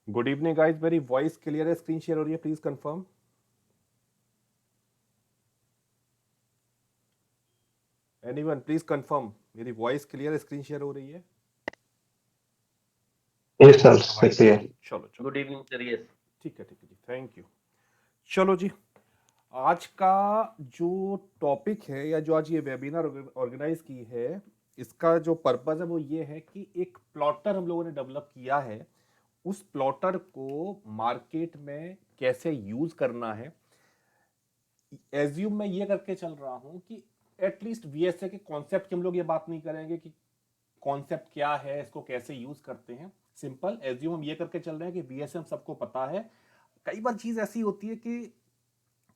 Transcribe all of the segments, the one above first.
Good evening guys, मेरी voice clear है? Screen share हो रही है? Please confirm. Anyone please confirm, मेरी वॉइस क्लियर है? स्क्रीन शेयर हो रही है? यस सर, सही है। चलो चलो, गुड इवनिंग सर। यस, ठीक है जी, थैंक यू। चलो जी, आज का जो टॉपिक है या जो आज ये वेबिनार ऑर्गेनाइज की है, इसका जो पर्पस है वो ये है कि एक प्लॉटर हम लोगों ने डेवलप किया है। उस प्लॉटर को मार्केट में कैसे यूज करना है, एज्यूम मैं ये करके चल रहा हूं कि एटलीस्ट वीएसए के कॉन्सेप्ट की हम लोग ये बात नहीं करेंगे कि कॉन्सेप्ट क्या है, इसको कैसे यूज करते हैं। सिंपल एज्यूम हम ये करके चल रहे हैं कि वीएसए हम सबको पता है। कई बार चीज ऐसी होती है कि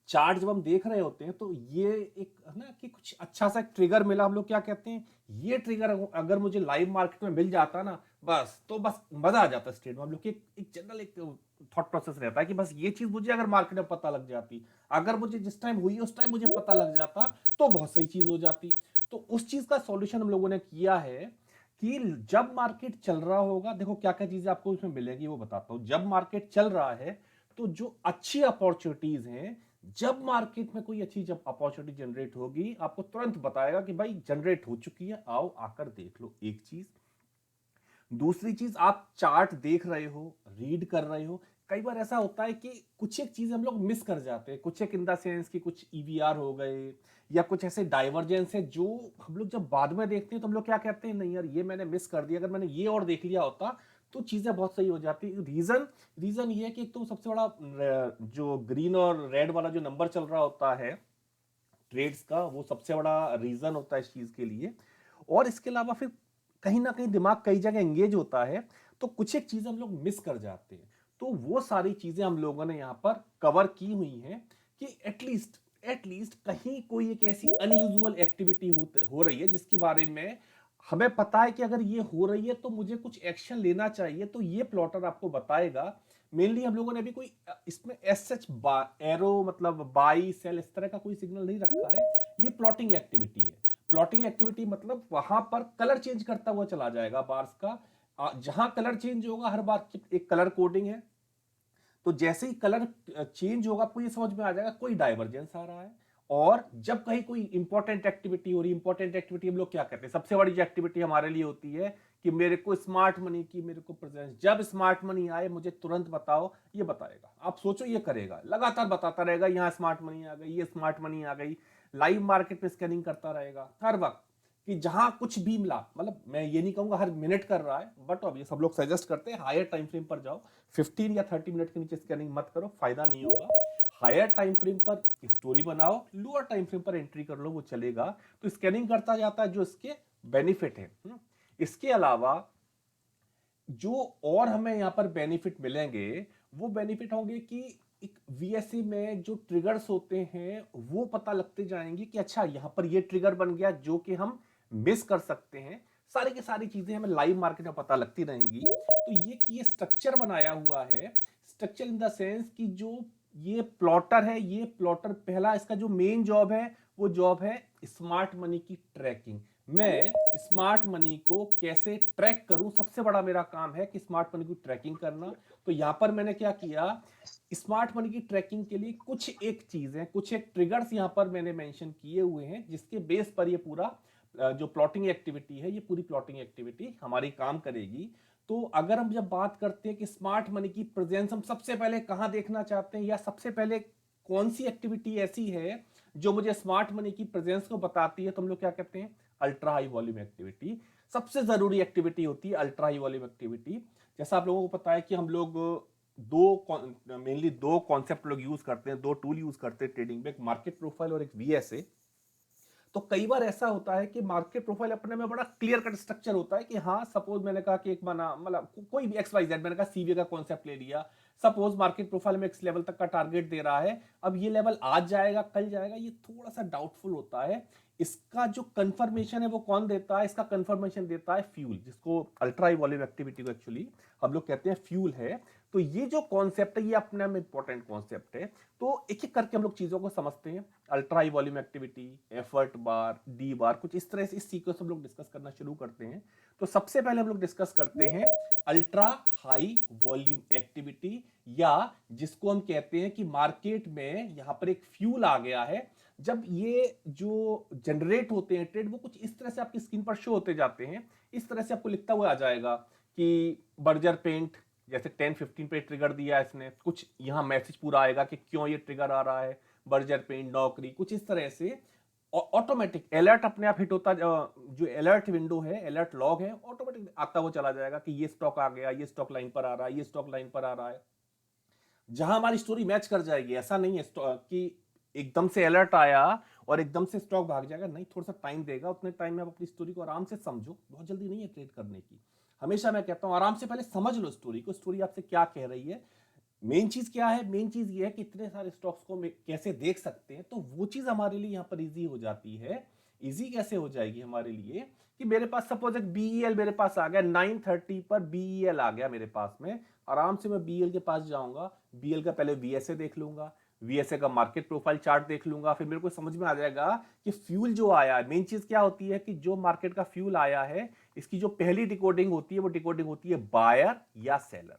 चार्ट जब हम देख रहे होते हैं तो ये एक है ना कि कुछ अच्छा सा ट्रिगर मिला, हम लोग क्या कहते हैं, ये ट्रिगर अगर मुझे लाइव मार्केट में मिल जाता ना, बस तो बस मजा आ जाता स्ट्रेट में। हम लोग की एक जनरल एक थॉट प्रोसेस रहता है कि बस ये चीज मुझे अगर मार्केट में पता लग जाती, अगर मुझे जिस टाइम हुई उस टाइम मुझे पता लग जाता तो बहुत सही चीज हो जाती। तो उस चीज का सॉल्यूशन हम लोगों ने किया है कि जब मार्केट चल रहा होगा, देखो क्या क्या चीजें आपको इसमें मिलेगी वो बताता हूं। जब मार्केट चल रहा है तो जो अच्छी अपॉर्चुनिटीज हैं, जब मार्केट में कोई अच्छी जब अपॉर्चुनिटी जनरेट होगी, आपको तुरंत बताएगा कि भाई जनरेट हो चुकी है, आओ आकर देख लो। एक चीज। दूसरी चीज, आप चार्ट देख रहे हो, रीड कर रहे हो, कई बार ऐसा होता है कि कुछ एक चीजें हम लोग मिस कर जाते हैं। कुछ एक इन द सेंस कि कुछ ईवीआर हो गए या कुछ ऐसे डाइवर्जेंस है जो हम लोग जब बाद में देखते हैं तो हम लोग क्या कहते हैं, नहीं यार ये मैंने मिस कर दिया, अगर मैंने ये और देख लिया होता तो चीजें बहुत सही हो जाती। रीजन रीजन ये है कि एक तो सबसे बड़ा जो ग्रीन और रेड वाला जो नंबर चल रहा होता है ट्रेड्स का, वो सबसे बड़ा रीजन होता है इस चीज के लिए। और इसके अलावा फिर कहीं ना कहीं दिमाग कई जगह एंगेज होता है, तो कुछ एक चीजें हम लोग मिस कर जाते हैं। तो वो सारी चीजें हम लोगों ने यहाँ पर कवर की हुई हैं कि एटलीस्ट कहीं कोई एक ऐसी अनयूजुअल एक्टिविटी हो रही है जिसके बारे में हमें पता है कि अगर ये हो रही है तो मुझे कुछ एक्शन लेना चाहिए, तो ये प्लॉटर आपको बताएगा। मेनली हम लोगों ने अभी कोई इसमें एस सच एरो मतलब बाई सेल इस तरह का कोई सिग्नल नहीं रखा है। ये प्लॉटिंग एक्टिविटी है। प्लॉटिंग एक्टिविटी मतलब वहां पर कलर चेंज करता हुआ चला जाएगा बार्स का। जहां कलर चेंज होगा हर बार एक कलर कोडिंग है, तो जैसे ही कलर चेंज होगा आपको ये समझ में आ जाएगा कोई डाइवर्जेंस आ रहा है। और जब कहीं कोई इंपॉर्टेंट एक्टिविटी हो रही है, इंपॉर्टेंट एक्टिविटी हम लोग क्या कहते हैं, सबसे बड़ी जो एक्टिविटी हमारे लिए होती है कि मेरे को स्मार्ट मनी की मेरे को प्रेजेंस, जब स्मार्ट मनी आए मुझे तुरंत बताओ, ये बताएगा। आप सोचो ये करेगा, लगातार बताता रहेगा यहाँ स्मार्ट मनी आ गई, ये स्मार्ट मनी आ गई। लाइव मार्केट में स्कैनिंग करता रहेगा हर वक्त कि जहां कुछ भी मिला, मतलब मैं ये नहीं कहूंगा हर मिनट कर रहा है, बट अब ये सब लोग सजेस्ट करते हैं हायर टाइम फ्रेम पर जाओ। 15 या 30 मिनट के नीचे स्कैनिंग मत करो, फायदा नहीं होगा। हायर टाइम फ्रेम पर स्टोरी बनाओ, लोअर टाइम फ्रेम पर एंट्री कर लो, वो चलेगा। तो स्कैनिंग करता जाता है जो इसके बेनिफिट है। इसके अलावा जो और हमें यहां पर बेनिफिट मिलेंगे, वो बेनिफिट होंगे कि एक वीएससी में जो ट्रिगर्स होते हैं वो पता लगते जाएंगे कि अच्छा यहां पर ये ट्रिगर बन गया जो कि हम मिस कर सकते हैं। सारी की सारी चीजें हमें लाइव मार्केट में पता लगती रहेंगी। तो ये स्ट्रक्चर बनाया हुआ है। स्ट्रक्चर इन द सेंस कि जो ये प्लॉटर है, ये प्लॉटर पहला इसका जो मेन जॉब है वो जॉब है स्मार्ट मनी की ट्रैकिंग। मैं स्मार्ट मनी को कैसे ट्रैक करूं, सबसे बड़ा मेरा काम है कि स्मार्ट मनी की ट्रैकिंग करना। तो यहां पर मैंने क्या किया, स्मार्ट मनी की ट्रैकिंग के लिए कुछ एक चीजें, कुछ एक ट्रिगर्स यहां पर मैंने मेंशन किए हुए हैं, जिसके बेस पर ये पूरा जो प्लॉटिंग एक्टिविटी है, ये पूरी प्लॉटिंग एक्टिविटी हमारी काम करेगी। तो अगर हम जब बात करते हैं कि स्मार्ट मनी की प्रेजेंस हम सबसे पहले कहां देखना चाहते हैं, या सबसे पहले कौन सी एक्टिविटी ऐसी है जो मुझे स्मार्ट मनी की प्रेजेंस को बताती है, तो हम लोग क्या कहते हैं, अल्ट्रा हाई वॉल्यूम एक्टिविटी। सबसे जरूरी एक्टिविटी होती है अल्ट्रा हाई वॉल्यूम एक्टिविटी। जैसा आप लोगों को पता है कि हम लोग मेनली दो कॉन्सेप्ट लोग यूज करते हैं, दो टूल यूज करते हैं ट्रेडिंग में, एक मार्केट प्रोफाइल और एक वीएसए। तो कई बार ऐसा होता है कि मार्केट प्रोफाइल अपने में बड़ा क्लियर कट स्ट्रक्चर होता है कि हाँ सपोज मैंने कहा कि एक बना मतलब कोई भी एक्स वाई जेड, मैंने कहा सीवीए का कॉन्सेप्ट ले लिया। सपोज मार्केट प्रोफाइल में एक्स लेवल तक का टारगेट दे रहा है, अब ये लेवल आज जाएगा कल जाएगा, ये थोड़ा सा डाउटफुल होता है। इसका जो कंफर्मेशन है वो कौन देता है, इसका कंफर्मेशन देता है फ्यूल, जिसको अल्ट्रा वॉल्यूम एक्टिविटी को एक्चुअली हम लोग कहते हैं फ्यूल है। तो ये जो कॉन्सेप्ट है ये अपने में इंपॉर्टेंट कॉन्सेप्ट है। तो एक एक करके हम लोग चीजों को समझते हैं। Ultra high volume activity, effort bar, D bar, कुछ इस तरह से इस सीक्वेंस हम लोग डिस्कस करना शुरू करते हैं। तो सबसे पहले हम लोग डिस्कस करते हैं अल्ट्रा हाई वॉल्यूम एक्टिविटी, या जिसको हम कहते हैं कि मार्केट में यहां पर एक फ्यूल आ गया है। जब ये जो जनरेट होते हैं ट्रेड, वो कुछ इस तरह से आपकी स्क्रीन पर शो होते जाते हैं। इस तरह से आपको लिखता हुआ आ जाएगा कि बर्जर पेंट जैसे 10-15 पे ट्रिगर दिया है इसने, कुछ यहाँ मैसेज पूरा आएगा कि क्यों ये ट्रिगर आ रहा है, बर्जर पेंट नौकरी, कुछ इस तरह से ऑटोमेटिक अलर्ट अपने आप हिट होता, जो अलर्ट विंडो है, अलर्ट लॉग है, ऑटोमेटिक आता हुआ चला जाएगा कि ये स्टॉक आ गया, ये स्टॉक लाइन पर आ रहा है, ये स्टॉक लाइन पर आ रहा है, जहां हमारी स्टोरी मैच कर जाएगी। ऐसा नहीं है कि एकदम से अलर्ट आया और एकदम से स्टॉक भाग जाएगा, नहीं, थोड़ा सा टाइम देगा। उतने टाइम में आप अपनी स्टोरी को आराम से समझो, बहुत जल्दी नहीं है ट्रेड करने की। हमेशा मैं कहता हूं आराम से पहले समझ लो स्टोरी को, स्टोरी आपसे क्या कह रही है। मेन चीज क्या है, मेन चीज ये है कि इतने सारे स्टॉक्स को कैसे देख सकते हैं, तो वो चीज हमारे लिए यहां पर इजी हो जाती है। इजी कैसे हो जाएगी हमारे लिए कि मेरे पास सपोज एक बीईएल मेरे पास आ गया 930 पर, बीईएल आ गया मेरे पास में, आराम से मैं बीएल के पास जाऊंगा, बीएल का पहले वीएसए देख लूंगा, वीएसए का मार्केट प्रोफाइल चार्ट देख लूंगा, फिर मेरे को समझ में आ जाएगा कि फ्यूल जो आया है, मेन चीज क्या होती है कि जो मार्केट का फ्यूल आया है, इसकी जो पहली डिकोडिंग होती है वो डिकोडिंग होती है बायर या सेलर।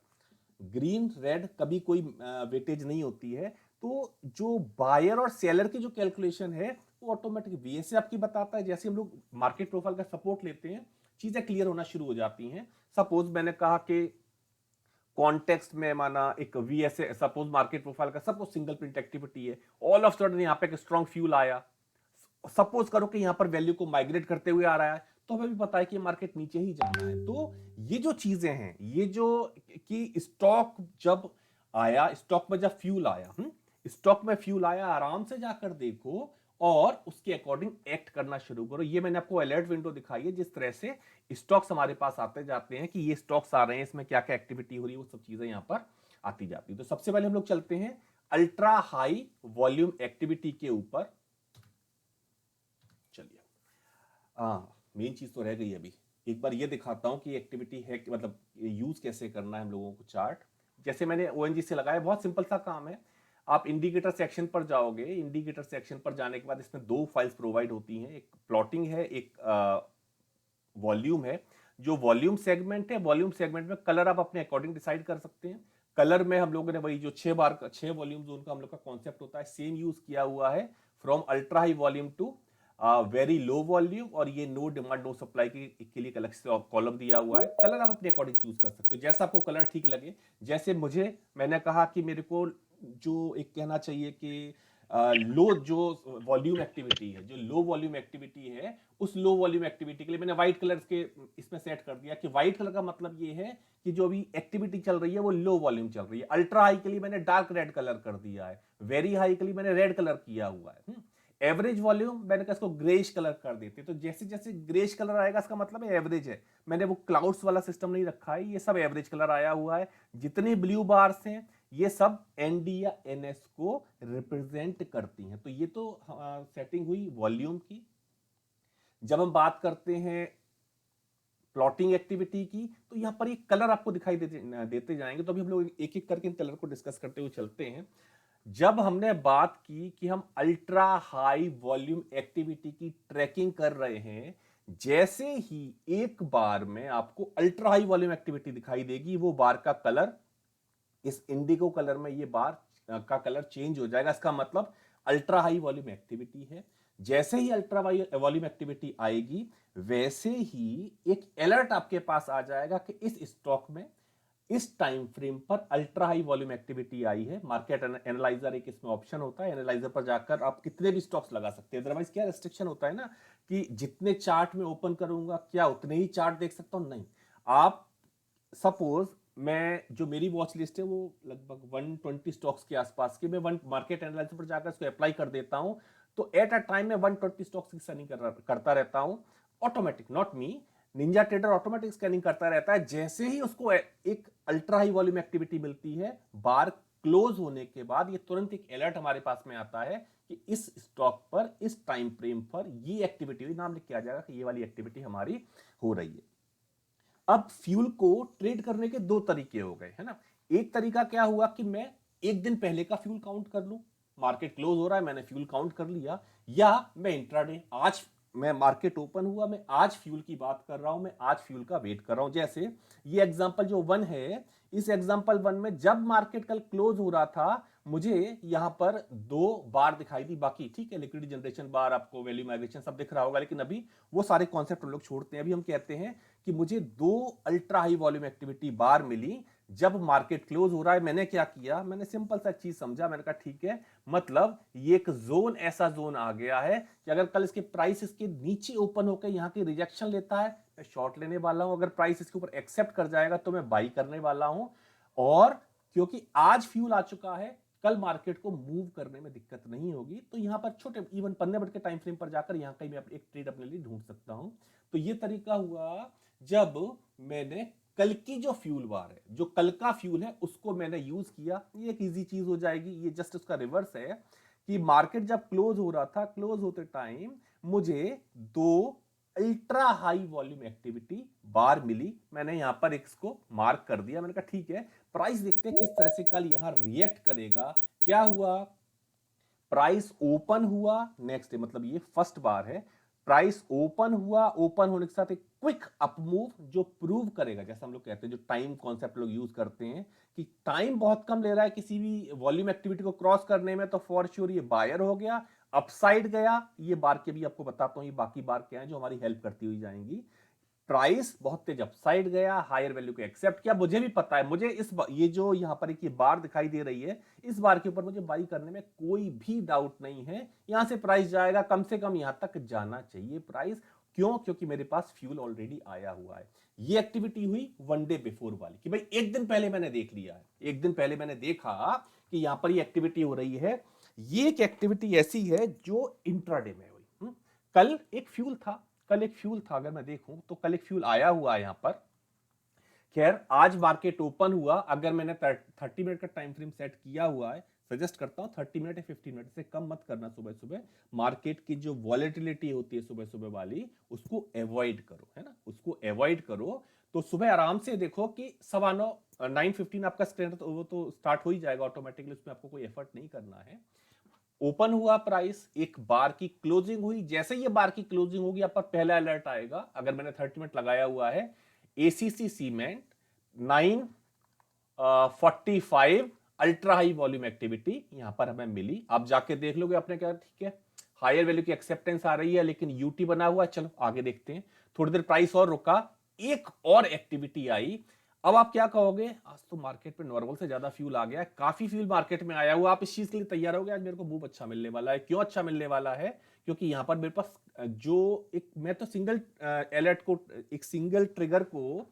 ग्रीन रेड कभी कोई वेटेज नहीं होती है। तो जो बायर और सेलर की जो कैलकुलेशन है वो ऑटोमेटिक वीएसए आपकी बताता है। जैसे हम लोग मार्केट प्रोफाइल का सपोर्ट लेते हैं, चीजें क्लियर होना शुरू हो जाती हैं। सपोज मैंने कहा कि कॉन्टेक्स्ट में माना एक वीएसए, सपोज मार्केट प्रोफाइल का सपोज सिंगल प्रिंट एक्टिविटी है, ऑल ऑफ सडन यहाँ पे एक स्ट्रॉन्ग फ्यूल आया, सपोज करो कि यहाँ पर वैल्यू को माइग्रेट करते हुए आ रहा है, तो हमें भी पता है कि मार्केट नीचे ही जाना है। तो ये जो चीजें हैं, ये जो कि स्टॉक जब आया, स्टॉक में जब फ्यूल आया, स्टॉक में फ्यूल आया, आराम से जाकर देखो और उसके अकॉर्डिंग एक्ट करना शुरू करो। ये मैंने आपको अलर्ट विंडो दिखाई है, जिस तरह से स्टॉक्स हमारे पास आते जाते हैं कि ये स्टॉक्स आ रहे हैं, इसमें क्या क्या एक्टिविटी हो रही है, वो सब चीजें यहां पर आती जाती है। तो सबसे पहले हम लोग चलते हैं अल्ट्रा हाई वॉल्यूम एक्टिविटी के ऊपर। चलिए, मेन चीज तो रह गई अभी। एक बार ये दिखाता हूं कि एक्टिविटी है कि मतलब यूज कैसे करना है हम लोगों को चार्ट। जैसे मैंने ओएनजी से लगाया, बहुत सिंपल सा काम है। आप इंडिकेटर सेक्शन पर जाओगे, इंडिकेटर सेक्शन पर जाने के बाद इसमें दो फाइल्स प्रोवाइड होती हैं, एक प्लॉटिंग है, एक वॉल्यूम है। जो वॉल्यूम सेगमेंट है, वॉल्यूम सेगमेंट में कलर आप अपने अकॉर्डिंग डिसाइड कर सकते हैं। कलर में हम लोगों ने वही जो 6 वॉल्यूम जोन का हम लोग का कॉन्सेप्ट होता है, सेम यूज किया हुआ है, from ultra high volume to very low volume. और ये नो डिमांड नो सप्लाई के लिए अलग से कॉलम दिया हुआ है। कलर आप अपने अकॉर्डिंग चूज कर सकते हो, जैसा आपको कलर ठीक लगे। जैसे मैंने कहा कि मेरे को जो एक कहना चाहिए कि लो जो वॉल्यूम एक्टिविटी है, जो लो वॉल्यूम एक्टिविटी है, उस लो वॉल्यूम एक्टिविटी के लिए मैंने व्हाइट कलर के इसमें सेट कर दिया कि व्हाइट कलर का मतलब ये है कि जो अभी एक्टिविटी चल रही है वो लो वॉल्यूम चल रही है। अल्ट्रा हाई के लिए मैंने डार्क रेड कलर कर दिया है, वेरी हाई के लिए मैंने रेड कलर किया हुआ है। एवरेज वॉल्यूम मैंने कहा इसको ग्रेश कलर कर देते, तो जैसे जैसे ग्रेश कलर आएगा इसका मतलब है एवरेज है। मैंने वो क्लाउड्स वाला सिस्टम नहीं रखा है, ये सब एवरेज कलर आया हुआ है। जितने ब्लू बार्स हैं ये सब एनडी या एनएस को रिप्रेजेंट करती हैं। तो ये तो सेटिंग हुई वॉल्यूम की। जब हम बात करते हैं प्लॉटिंग एक्टिविटी की, तो यहां पर ये कलर आपको दिखाई देते जाएंगे। तो अभी हम लोग एक एक करके इन कलर को डिस्कस करते हुए चलते हैं। जब हमने बात की कि हम अल्ट्रा हाई वॉल्यूम एक्टिविटी की ट्रैकिंग कर रहे हैं, जैसे ही एक बार में आपको अल्ट्रा हाई वॉल्यूम एक्टिविटी दिखाई देगी, वो बार का कलर इस इंडिगो कलर में, ये बार का कलर चेंज हो जाएगा। इसका मतलब अल्ट्रा हाई वॉल्यूम एक्टिविटी है। जैसे ही अल्ट्रा वॉल्यूम एक्टिविटी आएगी, वैसे ही एक अलर्ट आपके पास आ जाएगा कि इस स्टॉक में इस टाइम फ्रेम पर अल्ट्रा हाई वॉल्यूम एक्टिविटी आई है। मार्केट एनालाइजर एक इसमें ऑप्शन होता है, एनालाइजर पर जाकर आप कितने भी स्टॉक्स लगा सकते हैं। अदरवाइज क्या रेस्ट्रिक्शन होता है ना कि जितने चार्ट में ओपन करूंगा क्या उतने ही चार्ट देख सकता हूं, नहीं। आप सपोज मैं जो मेरी वॉच लिस्ट है वो लगभग 120 स्टॉक्स के आसपास की, मैं वन मार्केट एनालिसिस पर जाकर इसको अप्लाई कर देता हूं, तो एट अ टाइम में 120 स्टॉक्स की स्कैनिंग करता रहता हूं automatic, not me. Ninja trader automatic scanning करता रहता है। जैसे ही उसको एक अल्ट्रा हाई वॉल्यूम एक्टिविटी मिलती है, बार क्लोज होने के बाद ये तुरंत एक अलर्ट हमारे पास में आता है कि इस स्टॉक पर इस टाइम फ्रेम पर ये एक्टिविटी हुई, नाम लिख के आ जाएगा कि ये वाली एक्टिविटी हमारी हो रही है। अब फ्यूल को ट्रेड करने के दो तरीके हो गए, है ना। एक तरीका क्या हुआ कि मैं एक दिन पहले का फ्यूल काउंट कर लूं, मार्केट क्लोज हो रहा है मैंने फ्यूल काउंट कर लिया, या मैं इंट्राडे आज मैं मार्केट ओपन हुआ मैं आज फ्यूल की बात कर रहा हूं, मैं आज फ्यूल का वेट कर रहा हूं। जैसे ये एग्जांपल जो वन है, इस एग्जांपल वन में जब मार्केट कल क्लोज हो रहा था मुझे यहां पर दो बार दिखाई दी, बाकी ठीक है लिक्विडिटी जनरेशन बार, आपको वैल्यू माइग्रेशन सब दिख रहा होगा, लेकिन अभी वो सारे कॉन्सेप्ट हम लोग छोड़ते हैं। अभी हम कहते हैं कि मुझे दो ultra high volume activity bar मिली जब मार्केट क्लोज हो रहा है। मैंने क्या किया, मैंने सिंपल सा चीज समझा, मैंने कहा ठीक है, मतलब ये एक जोन, ऐसा जोन आ गया है कि अगर कल इसके प्राइस इसके नीचे ओपन होकर यहां की रिजेक्शन लेता है, मैं शॉर्ट लेने वाला हूं, अगर प्राइस इसके ऊपर एक्सेप्ट कर जाएगा तो मैं बाई करने वाला हूं। और क्योंकि आज फ्यूल आ चुका है, कल मार्केट को मूव करने में दिक्कत नहीं होगी, तो यहां पर छोटे इवन 15 मिनट के टाइम फ्रेम पर जाकर यहां कहीं मैं एक ट्रेड अपने लिए ढूंढ सकता हूं। तो ये तरीका हुआ जब मैंने कल की जो फ्यूल बार है, जो कल का फ्यूल है, उसको मैंने यूज किया। ये एक इजी चीज हो जाएगी, ये जस्ट उसका रिवर्स है कि मार्केट जब क्लोज हो रहा था, क्लोज होते टाइम मुझे दो ultra high volume activity bar मिली, मैंने यहां पर इसको मार्क कर दिया। मैंने कहा ठीक है, प्राइस देखते हैं किस तरह से कल यहां रिएक्ट करेगा। क्या हुआ, प्राइस ओपन हुआ नेक्स्ट डे, मतलब ये फर्स्ट बार है, प्राइस ओपन हुआ, ओपन होने के साथ एक क्विक अप मूव जो प्रूव करेगा, जैसे हम लोग कहते हैं जो टाइम कॉन्सेप्ट लोग यूज करते हैं कि टाइम बहुत कम ले रहा है किसी भी वॉल्यूम एक्टिविटी को क्रॉस करने में, तो फॉर श्योर ये बायर हो गया, अपसाइड गया। ये बार के भी आपको बताता हूं, ये बाकी बार क्या है जो हमारी हेल्प करती हुई जाएंगी। प्राइस बहुत तेज अपसाइड गया, हायर वैल्यू को एक्सेप्ट किया, मुझे भी पता है, मुझे ये जो यहां पर एक ये बार दिखाई दे रही है, इस बार के ऊपर मुझे बाई करने में कोई भी डाउट नहीं है। यहां से प्राइस जाएगा, कम से कम यहां तक जाना चाहिए प्राइस। क्यों, क्योंकि मेरे पास फ्यूल ऑलरेडी आया हुआ है। ये एक्टिविटी हुई वन डे बिफोर वाली कि भाई एक दिन पहले मैंने देख लिया है, एक दिन पहले मैंने देखा कि यहां पर ये एक्टिविटी हो रही है। ये एक एक्टिविटी ऐसी है जो इंट्राडे में हुई। कल एक फ्यूल था, कल एक फ्यूल था, अगर मैं देखूं तो कल एक फ्यूल आया हुआ है यहां पर। खैर आज मार्केट ओपन हुआ, अगर मैंने 30 मिनट का टाइम फ्रेम सेट किया हुआ है, सजेस्ट करता हूं 30 मिनट या 15 मिनट से कम मत करना। सुबह सुबह मार्केट की जो वॉलेटिलिटी होती है सुबह सुबह वाली, उसको अवॉइड करो, है ना, उसको अवॉइड करो। तो सुबह आराम से देखो कि 9:15 9:15 आपका स्टैंड वो तो स्टार्ट हो ही जाएगा ऑटोमेटिकली, उसमें आपको कोई एफर्ट नहीं करना है। ओपन हुआ प्राइस, एक बार की क्लोजिंग हुई, जैसे ये बार की क्लोजिंग होगी आप पर पहला अलर्ट आएगा। अगर मैंने 30 मिनट लगाया हुआ है, ACC cement 9:45 ultra high volume activity यहां पर हमें मिली। आप जाके देख लोगे आपने क्या, ठीक है हायर वैल्यू की एक्सेप्टेंस आ रही है, लेकिन यूटी बना हुआ है। चलो आगे देखते हैं, थोड़ी देर प्राइस और रुका, एक और एक्टिविटी आई। अब आप क्या कहोगे, आज तो मार्केट पे नॉर्मल से ज्यादा फ्यूल आ गया है, काफी फ्यूल मार्केट में आया हुआ, आप इस चीज के लिए तैयार हो गए, आज मेरे को मूव अच्छा मिलने वाला है। क्यों अच्छा मिलने वाला है, क्योंकि यहां पर मेरे पास जो एक मैं तो सिंगल अलर्ट को, एक सिंगल ट्रिगर को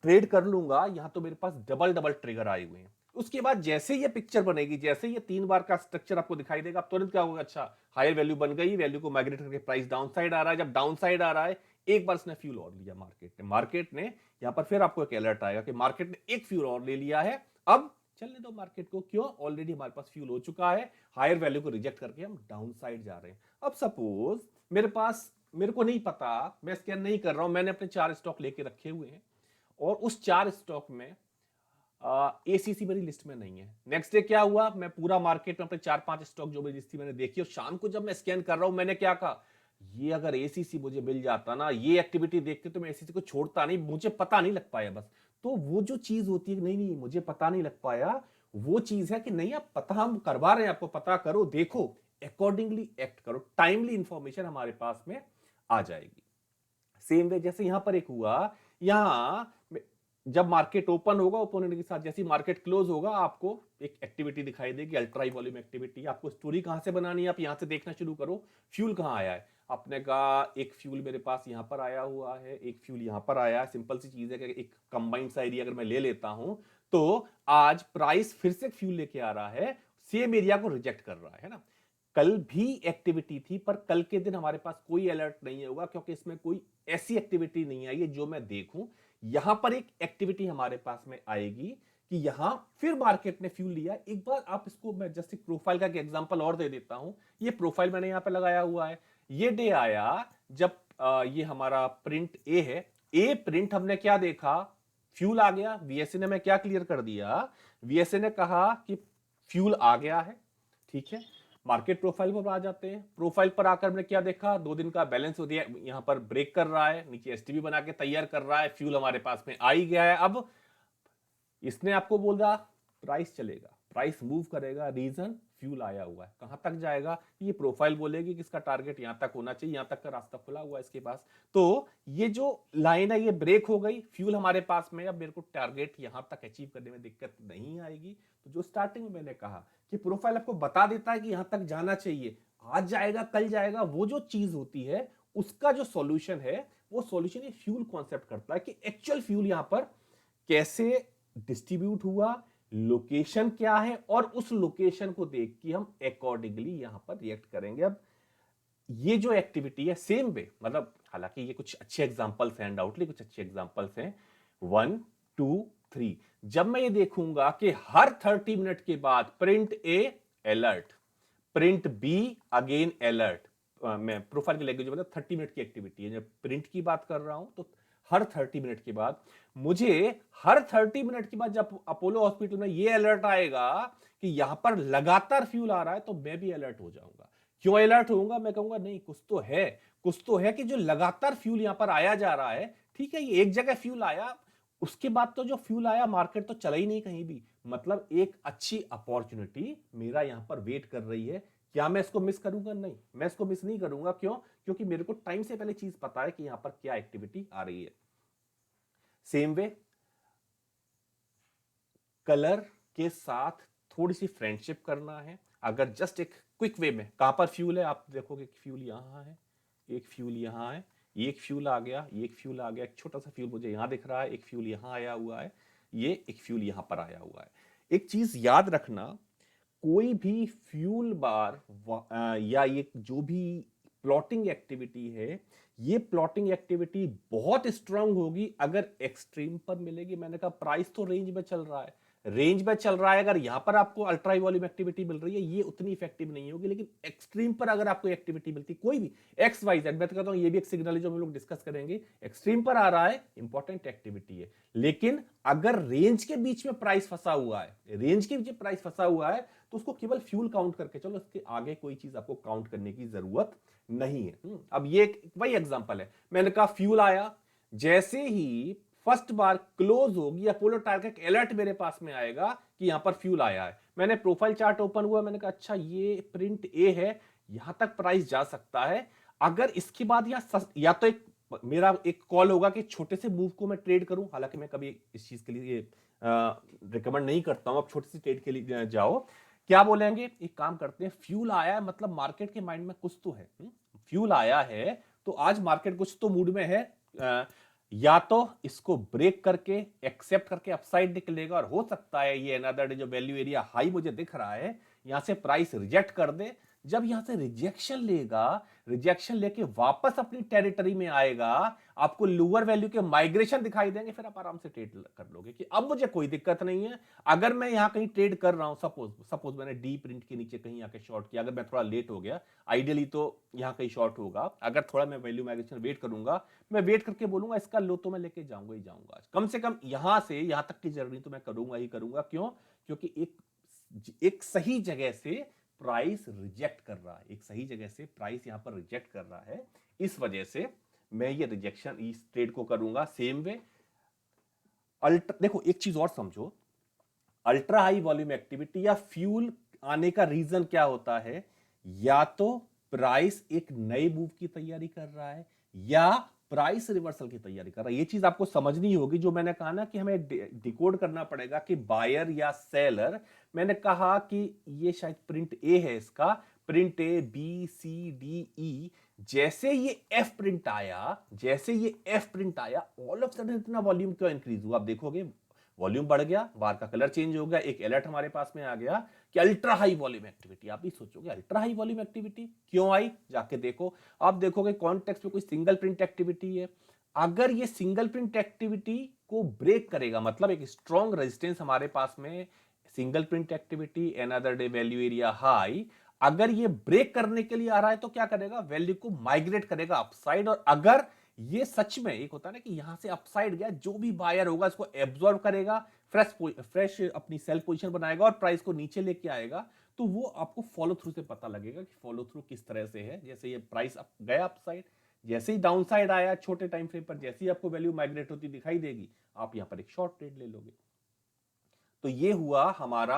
ट्रेड कर लूंगा, यहां तो मेरे पास डबल डबल ट्रिगर आए हुए हैं। उसके बाद जैसे ये पिक्चर बनेगी, जैसे ये 3 बार का स्ट्रक्चर आपको दिखाई देगा, आप तुरंत क्या होगा, अच्छा हायर वैल्यू बन गई, वैल्यू को माइग्रेट करके प्राइस डाउन साइड आ रहा है। जब डाउन साइड आ रहा है, एक बार इसने फ्यूल और लिया मार्केट ने यहां पर फिर आपको एक अलर्ट आएगा कि मार्केट ने एक फ्यूल और ले लिया है, अब चलने दो मार्केट को। क्यों, ऑलरेडी हमारे पास फ्यूल हो चुका है, हायर वैल्यू को रिजेक्ट करके हम डाउन साइड जा रहे हैं। अब सपोज मेरे को नहीं पता, मैं स्कैन नहीं कर रहा हूं, मैंने अपने 4 स्टॉक लेके रखे हुए हैं और उस 4 स्टॉक में एसीसी मेरी लिस्ट में नहीं है। नेक्स्ट डे क्या हुआ, मैं पूरा मार्केट में अपने 4-5 स्टॉक जो मेरी लिस्ट थी मैंने देखी, और शाम को जब मैं स्कैन कर रहा हूं, मैंने क्या कहा, ये अगर एसीसी मुझे मिल जाता ना, ये एक्टिविटी देखते तो मैं एसीसी को छोड़ता नहीं, मुझे पता नहीं लग पाया बस। तो वो जो चीज होती है, नहीं नहीं मुझे पता नहीं लग पाया, वो चीज है कि नहीं आप पता हम करवा रहे हैं, आपको पता करो, देखो, अकॉर्डिंगली एक्ट करो, टाइमली इंफॉर्मेशन हमारे पास में आ जाएगी। सेम वे जैसे यहां पर एक हुआ, यहां जब मार्केट ओपन होगा, ओपन होने के साथ जैसे मार्केट क्लोज होगा, आपको एक एक्टिविटी दिखाई देगी, अल्ट्रा हाई वॉल्यूम एक्टिविटी। आपको स्टोरी कहां से बनानी है, आप यहां से देखना शुरू करो, फ्यूल कहां आया है। आपने कहा एक फ्यूल मेरे पास यहां पर आया हुआ है, एक फ्यूल यहां पर आया है, सिंपल सी चीज है कि एक कंबाइंड सा एरिया अगर मैं ले लेता हूं, तो आज प्राइस फिर से फ्यूल लेके आ रहा है, सेम एरिया को रिजेक्ट कर रहा है ना। कल भी एक्टिविटी थी, पर कल के दिन हमारे पास कोई अलर्ट नहीं होगा, क्योंकि इसमें कोई ऐसी एक्टिविटी नहीं आई है जो मैं देखूं। यहां पर एक एक्टिविटी हमारे पास में आएगी कि यहां फिर मार्केट ने फ्यूल लिया। एक बार आप इसको, मैं जस्ट एक प्रोफाइल का एग्जांपल और दे देता हूं। ये प्रोफाइल मैंने यहां पे लगाया हुआ है। ये डे आया जब ये हमारा प्रिंट ए है, ए प्रिंट हमने क्या देखा, फ्यूल आ गया, वीएसए ने मैं क्या क्लियर कर दिया, वीएसए ने कहा कि फ्यूल आ गया है, ठीक है। मार्केट प्रोफाइल पर आ जाते हैं, प्रोफाइल पर आकर मैंने क्या देखा, 2 दिन का बैलेंस हो दिया, यहां पर ब्रेक कर रहा है, नीचे एसटीबी बना के तैयार कर रहा है, फ्यूल हमारे पास में आ ही गया है। अब इसने आपको बोला प्राइस चलेगा, प्राइस मूव करेगा, रीजन फ्यूल आया हुआ है, कहां तक जाएगा, ये प्रोफाइल बोलेगी कि इसका टारगेट यहां तक होना चाहिए, यहां तक का रास्ता खुला हुआ है इसके पास। तो ये जो लाइन है ये ब्रेक हो गई, फ्यूल हमारे पास में, अब मेरे को टारगेट यहां तक अचीव करने में दिक्कत नहीं आएगी। तो जो स्टार्टिंग में मैंने कहा कि प्रोफाइल आपको बता देता है कि यहां तक जाना चाहिए, आज जाएगा कल जाएगा, वो जो चीज होती है उसका जो सॉल्यूशन है, वो सॉल्यूशन ये फ्यूल कॉन्सेप्ट करता है कि एक्चुअल फ्यूल यहां पर कैसे डिस्ट्रीब्यूट हुआ, लोकेशन क्या है, और उस लोकेशन को देख के हम अकॉर्डिंगली यहां पर रिएक्ट करेंगे। अब ये जो एक्टिविटी है सेम वे, मतलब हालांकि ये कुछ अच्छे एग्जांपल्स हैं, अनडाउटली कुछ अच्छे एग्जांपल्स हैं, 1 2 3। जब मैं ये देखूंगा कि हर 30 मिनट के बाद print A alert, print B again alert, मैं प्रोफाइल की लैंग्वेज मतलब 30 मिनट की एक्टिविटी है, जब प्रिंट की बात कर रहा हूं तो हर 30 मिनट के बाद मुझे, हर 30 मिनट के बाद जब अपोलो हॉस्पिटल में ये अलर्ट आएगा कि यहां पर लगातार फ्यूल आ रहा है, तो मैं भी अलर्ट हो जाऊंगा। क्यों अलर्ट होऊंगा, मैं कहूंगा नहीं कुछ तो है, कुछ तो है कि जो लगातार फ्यूल यहां पर आया जा रहा है। ठीक है, ये एक जगह फ्यूल आया, उसके बाद तो जो फ्यूल आया मार्केट तो चला ही नहीं कहीं भी, मतलब एक अच्छी अपॉर्चुनिटी मेरा यहां पर वेट कर रही है। क्या मैं इसको मिस करूंगा, नहीं मैं इसको मिस नहीं करूंगा। क्यों, क्योंकि मेरे को टाइम से पहले चीज पता है कि यहां पर क्या एक्टिविटी आ रही है। सेम वे कलर के साथ थोड़ी सी फ्रेंडशिप करना है। अगर जस्ट एक क्विक वे में, कहां पर फ्यूल है आप देखोगे, फ्यूल यहां है, एक फ्यूल यहां है, एक फ्यूल आ गया, एक फ्यूल आ गया, एक छोटा सा फ्यूल मुझे यहां दिख रहा है, एक फ्यूल यहां आया हुआ है, ये एक फ्यूल यहां पर आया हुआ है। एक चीज याद रखना, कोई भी फ्यूल बार या ये जो भी प्लॉटिंग एक्टिविटी है, ये प्लॉटिंग एक्टिविटी बहुत स्ट्रांग होगी अगर एक्सट्रीम पर मिलेगी। मैंने कहा प्राइस तो रेंज में चल रहा है, रेंज में चल रहा है, अगर यहां पर आपको अल्ट्रा वॉल्यूम एक्टिविटी मिल रही है ये उतनी इफेक्टिव नहीं होगी, लेकिन एक्सट्रीम पर अगर आपको एक्टिविटी मिलती कोई भी एक्स वाई जेड, मैं तो कहता हूं ये भी एक सिग्नल है जो हम लोग डिस्कस करेंगे, एक्सट्रीम पर आ रहा है इंपॉर्टेंट एक्टिविटी है। लेकिन अगर रेंज के बीच में प्राइस फंसा हुआ है, रेंज के बीच प्राइस फंसा हुआ है, तो उसको केवल फ्यूल काउंट करके चलो, इसके आगे कोई चीज आपको काउंट करने की जरूरत नहीं है। अब ये वही एग्जांपल है, मैंने कहा फ्यूल आया, जैसे ही फर्स्ट बार क्लोज होगी अपोलो टायर का एक अलर्ट मेरे पास में आएगा कि यहां पर फ्यूल आया है, मैंने प्रोफाइल चार्ट ओपन हुआ, मैंने कहा अच्छा ये प्रिंट ए है, यहां तक प्राइस जा सकता है। अगर इसके बाद या तो एक मेरा एक कॉल होगा कि छोटे से मूव को मैं ट्रेड करूं, हालांकि मैं कभी इस चीज के लिए रिकमेंड नहीं करता हूं, आप छोटी सी ट्रेड के लिए जाओ। क्या बोलेंगे, एक काम करते हैं, फ्यूल आया है मतलब मार्केट के माइंड में कुछ तो है, फ्यूल आया है तो आज मार्केट कुछ तो मूड में है, या तो इसको ब्रेक करके एक्सेप्ट करके अपसाइड निकलेगा, और हो सकता है ये अनदर डे जो वैल्यू एरिया हाई मुझे दिख रहा है यहां से प्राइस रिजेक्ट कर दे। जब यहां से रिजेक्शन लेगा, रिजेक्शन लेके वापस अपनी टेरिटरी में आएगा, आपको लोअर वैल्यू के माइग्रेशन दिखाई देंगे, फिर आप आराम से ट्रेड कर लोगे कि अब मुझे कोई दिक्कत नहीं है। अगर मैं यहां कहीं ट्रेड कर रहा हूं, सपोज मैंने डी प्रिंट के नीचे कहीं आके शॉर्ट किया, अगर मैं थोड़ा लेट हो गया, आइडियली तो यहां कहीं शॉर्ट होगा, अगर थोड़ा मैं वैल्यू माइग्रेशन वेट करूंगा, मैं वेट करके बोलूंगा इसका लो तो मैं लेके जाऊंगा ही जाऊंगा, कम से कम यहां से यहां तक की जर्नी तो मैं करूंगा ही करूंगा। क्यों, क्योंकि एक सही जगह से प्राइस रिजेक्ट कर रहा है, एक सही जगह से प्राइस यहां पर रिजेक्ट कर रहा है, इस वजह से मैं ये रिजेक्शन इस ट्रेड को करूंगा। सेम वे अल्ट्रा, देखो एक चीज और समझो, अल्ट्रा हाई वॉल्यूम एक्टिविटी या फ्यूल आने का रीजन क्या होता है, या तो प्राइस एक नए मूव की तैयारी कर रहा है या प्राइस रिवर्सल की तैयारी कर रहा है। ये चीज आपको समझनी होगी, जो मैंने कहा ना कि हमें डिकोड करना पड़ेगा कि बायर या सेलर। मैंने कहा कि ये शायद प्रिंट ए है, इसका print A B C D E, जैसे ये एफ प्रिंट आया, जैसे ये एफ प्रिंट आया, ऑल ऑफ सडन इतना वॉल्यूम क्यों इंक्रीज हुआ, आप देखोगे वॉल्यूम बढ़ गया, बार का कलर चेंज हो गया, एक अलर्ट हमारे पास में आ गया कि अल्ट्रा हाई वॉल्यूम एक्टिविटी। आप भी सोचोगे अल्ट्रा हाई वॉल्यूम एक्टिविटी क्यों आई, जाके देखो, आप देखोगे कॉन्टेक्स्ट में कोई सिंगल प्रिंट एक्टिविटी है, अगर ये सिंगल प्रिंट एक्टिविटी को ब्रेक करेगा, मतलब एक स्ट्रॉन्ग रेजिस्टेंस हमारे पास में, single print activity another day value area high, अगर ये ब्रेक करने के लिए आ रहा है तो क्या करेगा, वैल्यू को माइग्रेट करेगा अपसाइड, और अगर ये सच में एक होता है ना कि यहां से अपसाइड गया, जो भी बायर होगा इसको एब्जॉर्ब करेगा, फ्रेश अपनी सेल पोजीशन बनाएगा और प्राइस को नीचे लेके आएगा। तो वो आपको फॉलो थ्रू से पता लगेगा कि फॉलो थ्रू किस तरह से है। जैसे ये प्राइस अप गया अपसाइड, जैसे ही डाउन साइड आया छोटे टाइम फ्रेम पर, जैसे ही आपको वैल्यू माइग्रेट होती दिखाई देगी, आप यहां पर एक शॉर्ट ट्रेड ले लोगे। तो ये हुआ हमारा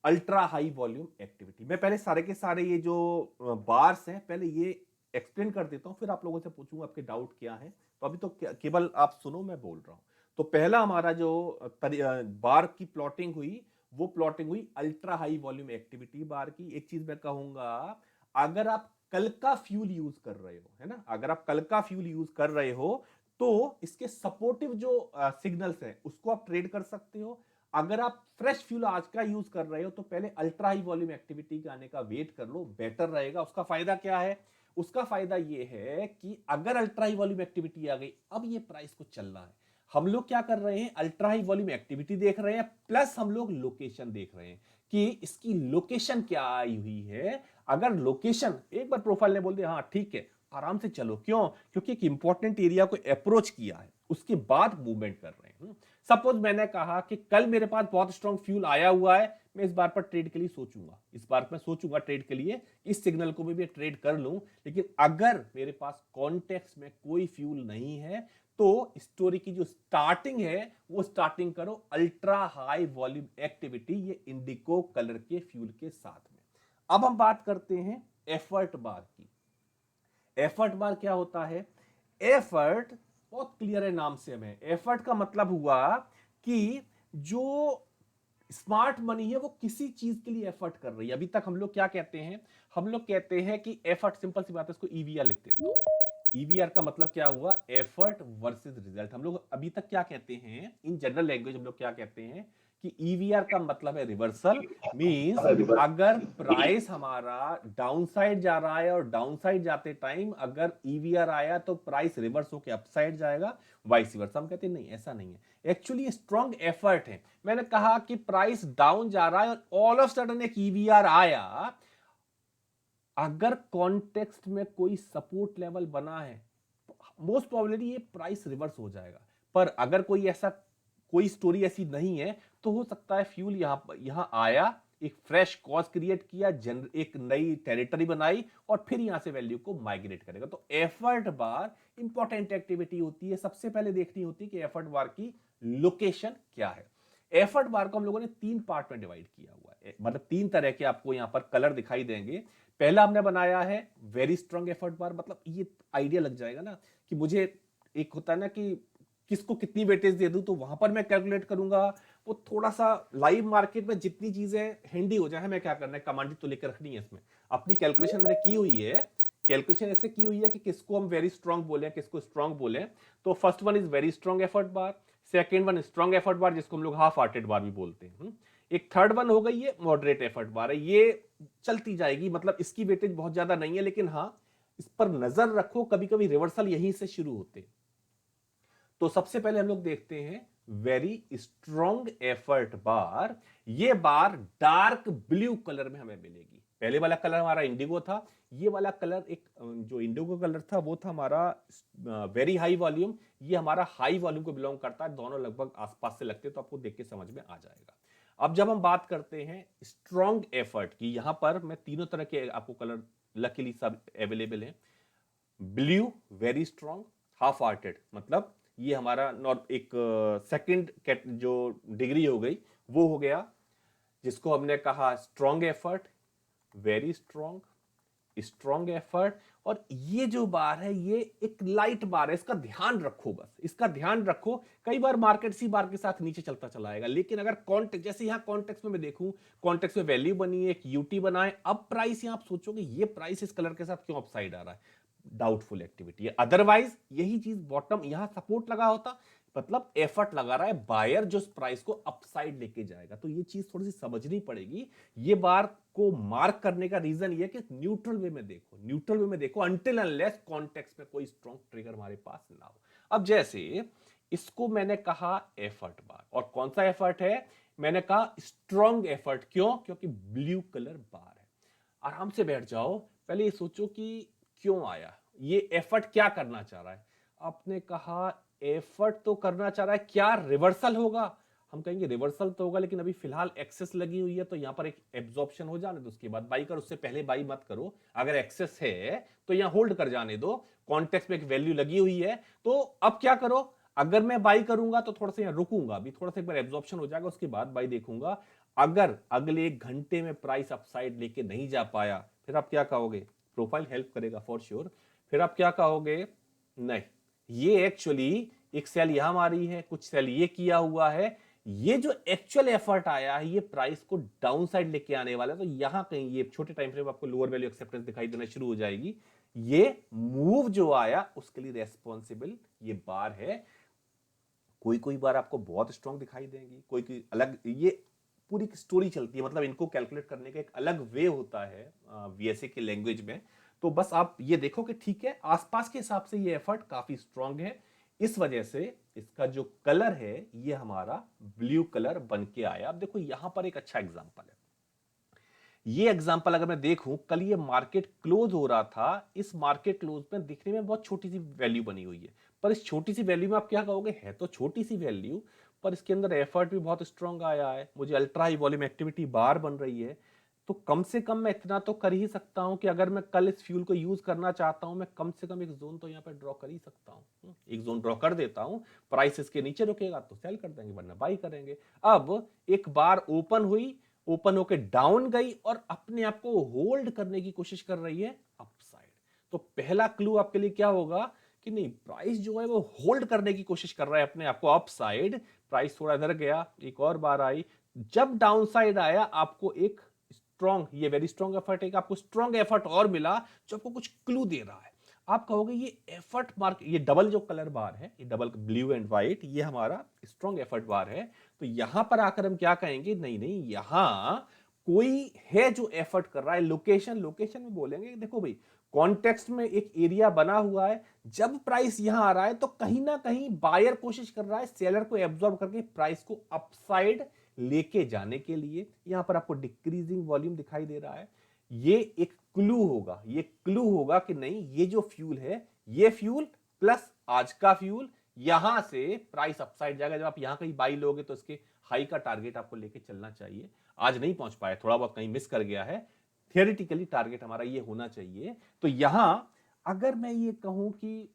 अल्ट्रा हाई वॉल्यूम एक्टिविटी। मैं पहले सारे के सारे ये जो बार्स हैं पहले ये एक्सप्लेन कर देता हूं, फिर आप लोगों से पूछूंगा आपके डाउट क्या है। तो अभी तो केवल आप सुनो, मैं बोल रहा हूं। तो पहला हमारा जो बार की प्लॉटिंग हुई, वो प्लॉटिंग हुई ultra high volume activity bar की। एक चीज मैं कहूंगा, अगर आप कल का फ्यूल यूज कर रहे हो, है ना, अगर आप कल का फ्यूल यूज कर रहे हो तो इसके सपोर्टिव जो सिग्नल्स हैं उसको आप ट्रेड कर सकते हो। अगर आप फ्रेश फ्यूल आज का यूज कर रहे हो तो पहले अल्ट्रा हाई वॉल्यूम एक्टिविटी के आने का वेट कर लो, बेटर रहेगा। उसका फायदा क्या है? उसका फायदा ये है कि अगर अल्ट्रा हाई वॉल्यूम एक्टिविटी आ गई, अब ये प्राइस को चलना है। हम लोग क्या कर रहे हैं? अल्ट्रा हाई वॉल्यूम एक्टिविटी देख रहे हैं, प्लस हम लोग लोकेशन देख रहे हैं कि इसकी लोकेशन क्या आई हुई है। अगर लोकेशन एक बार प्रोफाइल ने बोल दिया हाँ ठीक है, आराम से चलो। क्यों? क्योंकि एक इंपॉर्टेंट एरिया को अप्रोच किया है, उसके बाद मूवमेंट कर रहे हैं। सपोज मैंने कहा कि कल मेरे पास बहुत स्ट्रॉन्ग फ्यूल आया हुआ है, मैं इस बार पर ट्रेड के लिए सोचूंगा, इस बार मैं सोचूंगा ट्रेड के लिए, इस सिग्नल को भी ट्रेड कर लूं। लेकिन अगर मेरे पास कॉन्टेक्स्ट में कोई फ्यूल नहीं है तो स्टोरी की जो स्टार्टिंग है वो स्टार्टिंग करो अल्ट्रा हाई वॉल्यूम एक्टिविटी, ये इंडिगो कलर के फ्यूल के साथ में। अब हम बात करते हैं एफर्ट बार की। एफर्ट बार क्या होता है? एफर्ट बहुत क्लियर है नाम से हमें। एफर्ट का मतलब हुआ कि जो स्मार्ट मनी है वो किसी चीज के लिए एफर्ट कर रही है। अभी तक हम लोग क्या कहते हैं? हम लोग कहते हैं कि एफर्ट, सिंपल सी बात है, इसको ईवीआर लिखते हैं। ईवीआर का मतलब क्या हुआ? Effort versus result. हम लोग अभी तक क्या कहते हैं इन जनरल लैंग्वेज? हम लोग क्या कहते हैं कि ईवीआर का मतलब है रिवर्सल। मींस अगर प्राइस हमारा डाउन साइड जा रहा है और डाउन साइड जाते टाइम अगर ईवीआर आया तो प्राइस रिवर्स होकर अपसाइड जाएगा, वाइस वर्सा। हम कहते हैं नहीं, ऐसा नहीं है, एक्चुअली स्ट्रॉन्ग एफर्ट है। मैंने कहा कि प्राइस डाउन जा रहा है और ऑल ऑफ सडन एक ईवीआर आया, अगर कॉन्टेक्स्ट में कोई सपोर्ट लेवल बना है मोस्ट प्रोबेबली ये प्राइस रिवर्स हो जाएगा। पर अगर कोई स्टोरी ऐसी नहीं है तो हो सकता है फ्यूल यहां आया, एक फ्रेश कॉज क्रिएट किया, एक नई टेरिटरी बनाई और फिर यहां से वैल्यू को माइग्रेट करेगा। तो एफर्ट बार इंपॉर्टेंट एक्टिविटी होती है। सबसे पहले देखनी होती है कि एफर्ट बार की लोकेशन क्या है। एफर्ट बार को हम लोगों ने 3 पार्ट में डिवाइड किया हुआ है, मतलब 3 तरह के आपको यहां पर कलर दिखाई देंगे। पहला हमने बनाया है वेरी स्ट्रॉन्ग एफर्ट बार। मतलब ये आइडिया लग जाएगा ना कि मुझे एक होता है ना कि किसको कितनी वेटेज दे दूं, तो वहां पर मैं कैलकुलेट करूंगा। वो थोड़ा सा लाइव मार्केट में जितनी चीजें हैंडी हो जाए, हमें क्या करना है, कमांड तो लेकर रखनी है। इसमें अपनी कैलकुलेशन मैंने की हुई है। कैलकुलेशन ऐसे की हुई है कि किसको हम वेरी स्ट्रॉन्ग बोले, किसको स्ट्रॉन्ग बोले। तो first one is very strong effort bar, second one strong effort bar जिसको हम लोग हाफ हार्टेड बार भी बोलते हैं। एक थर्ड वन हो गई है मॉडरेट एफर्ट बार है, ये चलती जाएगी, मतलब इसकी वेटेज बहुत ज्यादा नहीं है, लेकिन हाँ इस पर नजर रखो, कभी कभी रिवर्सल यहीं से शुरू होते। तो सबसे पहले हम लोग देखते हैं वेरी स्ट्रॉन्ग एफर्ट बार। ये बार डार्क ब्लू कलर में हमें मिलेगी। पहले वाला कलर हमारा इंडिगो था, ये वाला कलर एक जो इंडिगो कलर था वो था हमारा वेरी हाई वॉल्यूम, ये हमारा हाई वॉल्यूम को बिलोंग करता है। दोनों लगभग आसपास से लगते हैं, तो आपको देख के समझ में आ जाएगा। अब जब हम बात करते हैं स्ट्रॉन्ग एफर्ट की, यहां पर मैं तीनों तरह के आपको कलर लकीली सब अवेलेबल है। Blue very strong, half hearted मतलब ये हमारा एक सेकंड जो डिग्री हो गई वो हो गया, जिसको हमने कहा strong effort, very strong, strong effort. और ये जो बार है ये एक लाइट बार है, इसका ध्यान रखो, बस इसका ध्यान रखो। कई बार मार्केट सी बार के साथ नीचे चलता चला आएगा, लेकिन अगर कॉन्टेक्स्ट, जैसे यहां कॉन्टेक्स्ट में मैं देखूं, कॉन्टेक्स्ट में वैल्यू बनी है, एक यूटी बना है, अब प्राइस यहां आप सोचोगे ये प्राइस इस कलर के साथ क्यों अपसाइड आ रहा है, डाउटफुल एक्टिविटी है। अदरवाइज यही चीज बॉटम यहां सपोर्ट लगा होता, मतलब एफर्ट लगा रहा है बायर जो प्राइस को अपसाइड लेके जाएगा। तो ये चीज थोड़ी सी समझनी पड़ेगी। ये बार को मार्क करने का रीजन ये है कि न्यूट्रल वे में देखो, न्यूट्रल वे में देखो, अनटिल अनलेस कॉन्टेक्स्ट में कोई स्ट्रॉन्ग ट्रिगर हमारे पास ना हो। अब जैसे इसको मैंने कहा एफर्ट बार, और कौन सा एफर्ट है? मैंने कहा स्ट्रॉन्ग एफर्ट। क्यों? क्योंकि ब्लू कलर बार है। आराम से बैठ जाओ, पहले ये सोचो कि क्यों आया, ये एफर्ट क्या करना चाह रहा है। आपने कहा एफर्ट तो करना चाह रहा है, क्या रिवर्सल होगा? हम कहेंगे रिवर्सल तो होगा, लेकिन अभी फिलहाल एक्सेस लगी हुई है, तो यहां पर एक एब्जॉर्प्शन हो जाने दो, उसके बाद बाई कर, उससे पहले बाई मत करो। अगर एक्सेस है तो यहां होल्ड कर जाने दो, कॉन्टेक्स्ट में एक वैल्यू लगी हुई है। तो अब क्या करो, अगर मैं बाई करूंगा तो थोड़ा सा यहां रुकूंगा, अभी थोड़ा सा एक बार एब्जॉर्प्शन हो जाएगा, उसके बाद बाई देखूंगा। अगर अगले 1 घंटे में प्राइस अपसाइड लेके नहीं जा पाया, फिर आप क्या कहोगे? प्रोफाइल हेल्प करेगा फॉर श्योर। फिर आप क्या कहोगे? नहीं, ये एक्चुअली एक सेल यहां मारी है, कुछ सेल ये किया हुआ है, ये जो एक्चुअल एफर्ट आया है ये प्राइस को डाउन साइड लेके आने वाला है। तो यहां कहीं ये छोटे टाइम फ्रेम आपको लोअर वैल्यू एक्सेप्टेंस दिखाई देना शुरू हो जाएगी। ये मूव जो आया उसके लिए रेस्पॉन्सिबल ये बार है। कोई कोई बार आपको बहुत स्ट्रांग दिखाई देंगी, कोई कोई अलग, ये पूरी स्टोरी चलती है, मतलब इनको कैलकुलेट करने का एक अलग वे होता है वीएसए के लैंग्वेज में। तो बस आप ये देखो कि ठीक है, आसपास के हिसाब से ये एफर्ट काफी स्ट्रांग है, इस वजह से इसका जो कलर है ये हमारा ब्लू कलर बन के आया। अब देखो यहां पर एक अच्छा एग्जांपल है, ये एग्जांपल अगर मैं देखूं, कल ये मार्केट क्लोज हो रहा था, इस मार्केट क्लोज में दिखने में बहुत छोटी सी वैल्यू बनी हुई है, पर इस छोटी सी वैल्यू में आप क्या कहोगे? है तो छोटी सी वैल्यू, पर इसके अंदर एफर्ट भी बहुत स्ट्रांग आया है, मुझे ultra high volume activity bar बन रही है। तो कम से कम मैं इतना तो कर ही सकता हूं कि अगर मैं कल इस फ्यूल को यूज करना चाहता हूं, मैं कम से कम एक जोन तो यहां पे ड्रॉ कर ही सकता हूं। एक जोन ड्रॉ कर देता हूं, प्राइस इसके नीचे रुकेगा तो सेल कर देंगे, वरना बाई करेंगे। अब एक बार ओपन हुई, ओपन होके डाउन गई और अपने आप को होल्ड करने की कोशिश कर रही है अपसाइड। तो पहला क्लू आपके लिए क्या होगा कि नहीं, प्राइस जो है वो होल्ड करने की कोशिश कर रहा है अपने आप को अपसाइड। प्राइस थोड़ा इधर गया, एक और बार आई, जब डाउन साइड आया आपको एक स्ट्रॉन्ग, ये वेरी स्ट्रॉन्ग एफर्ट है, आपको स्ट्रॉन्ग एफर्ट और मिला जो आपको कुछ क्लू दे रहा है। आप कहोगे ये एफर्ट मार्क, ये डबल जो कलर बार है, ये डबल ब्लू एंड व्हाइट, ये हमारा स्ट्रॉन्ग एफर्ट बार है। तो यहां पर आकर हम क्या कहेंगे? नहीं नहीं, यहां कोई है जो एफर्ट कर रहा है। लोकेशन, लोकेशन में बोलेंगे देखो भाई, कॉन्टेक्स्ट में एक एरिया बना हुआ है, जब प्राइस यहां आ रहा है तो कहीं ना कहीं बायर कोशिश कर रहा है सेलर को एब्जॉर्ब करके प्राइस को अपसाइड लेके जाने के लिए। यहां पर आपको डिक्रीजिंग वॉल्यूम दिखाई दे रहा है, ये एक क्लू होगा, ये क्लू होगा कि नहीं, ये जो फ्यूल है, ये फ्यूल प्लस आज का फ्यूल, यहां से प्राइस अपसाइड जाएगा। जब आप यहां कहीं बाई लोगे तो इसके हाई का टारगेट आपको लेके चलना चाहिए। आज नहीं पहुंच पाए, थोड़ा बहुत कहीं मिस कर गया है, थियोरेटिकली टारगेट हमारा ये होना चाहिए। तो यहां अगर मैं ये कहूं कि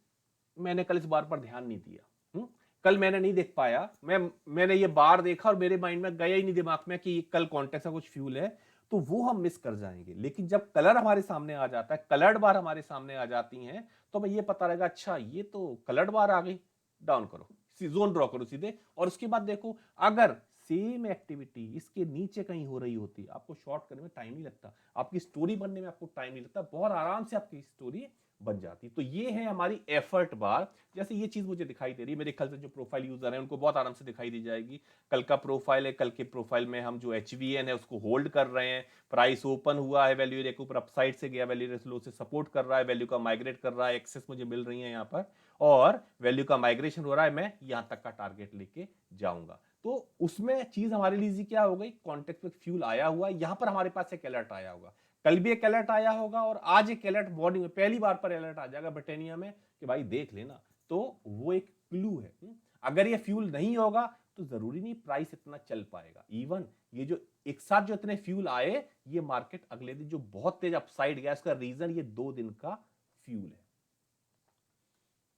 मैंने कल इस बार पर ध्यान नहीं दिया, कल मैंने नहीं देख पाया, मैंने ये बार देखा और मेरे माइंड में गया ही नहीं दिमाग में कि कल कॉन्टेक्स्ट का कुछ फ्यूल है, तो वो हम मिस कर जाएंगे। लेकिन जब कलर हमारे सामने आ जाता है, कलर्ड बार हमारे सामने आ जाती हैं, तो हमें ये पता रहेगा अच्छा ये तो कलर्ड बार आ गई, डाउन करो, जोन ड्रॉ करो सीधे। और उसके बाद देखो, अगर सेम एक्टिविटी इसके नीचे कहीं हो रही होती, आपको शॉर्ट करने में टाइम नहीं लगता, आपकी स्टोरी बनने में आपको टाइम नहीं लगता, बहुत आराम से आपकी स्टोरी बन जाती। तो ये है हमारी एफर्ट बार। जैसे ये चीज मुझे दिखाई दे रही है, मेरे ख्याल से जो प्रोफाइल यूजर है उनको बहुत आराम से दिखाई दी जाएगी। कल का प्रोफाइल है, कल के प्रोफाइल में हम जो एचवीएन है उसको होल्ड कर रहे हैं, प्राइस ओपन हुआ है, वैल्यू एरिया के ऊपर अपसाइड से गया, वैल्यू एरिया लो से सपोर्ट कर रहा है, वैल्यू का माइग्रेट कर रहा है, एक्सेस मुझे मिल रही है यहाँ पर, और वैल्यू का माइग्रेशन हो रहा है, मैं यहां तक का टारगेट लेके जाऊंगा। तो उसमें चीज हमारे लिए क्या हो गई, कॉन्टेक्स्ट में फ्यूल आया हुआ है, यहां पर हमारे पास एक अलर्ट आया होगा, कल भी एक अलर्ट आया होगा, और आज एक अलर्ट मॉर्निंग में पहली बार पर अलर्ट आ जाएगा ब्रिटेनिया में कि भाई देख लेना। तो वो एक क्लू है। अगर ये फ्यूल नहीं होगा तो जरूरी नहीं प्राइस इतना चल पाएगा। इवन ये जो एक साथ जो इतने फ्यूल आए, ये मार्केट अगले दिन जो बहुत तेज अपसाइड गया, इसका रीजन ये 2 दिन का फ्यूल है।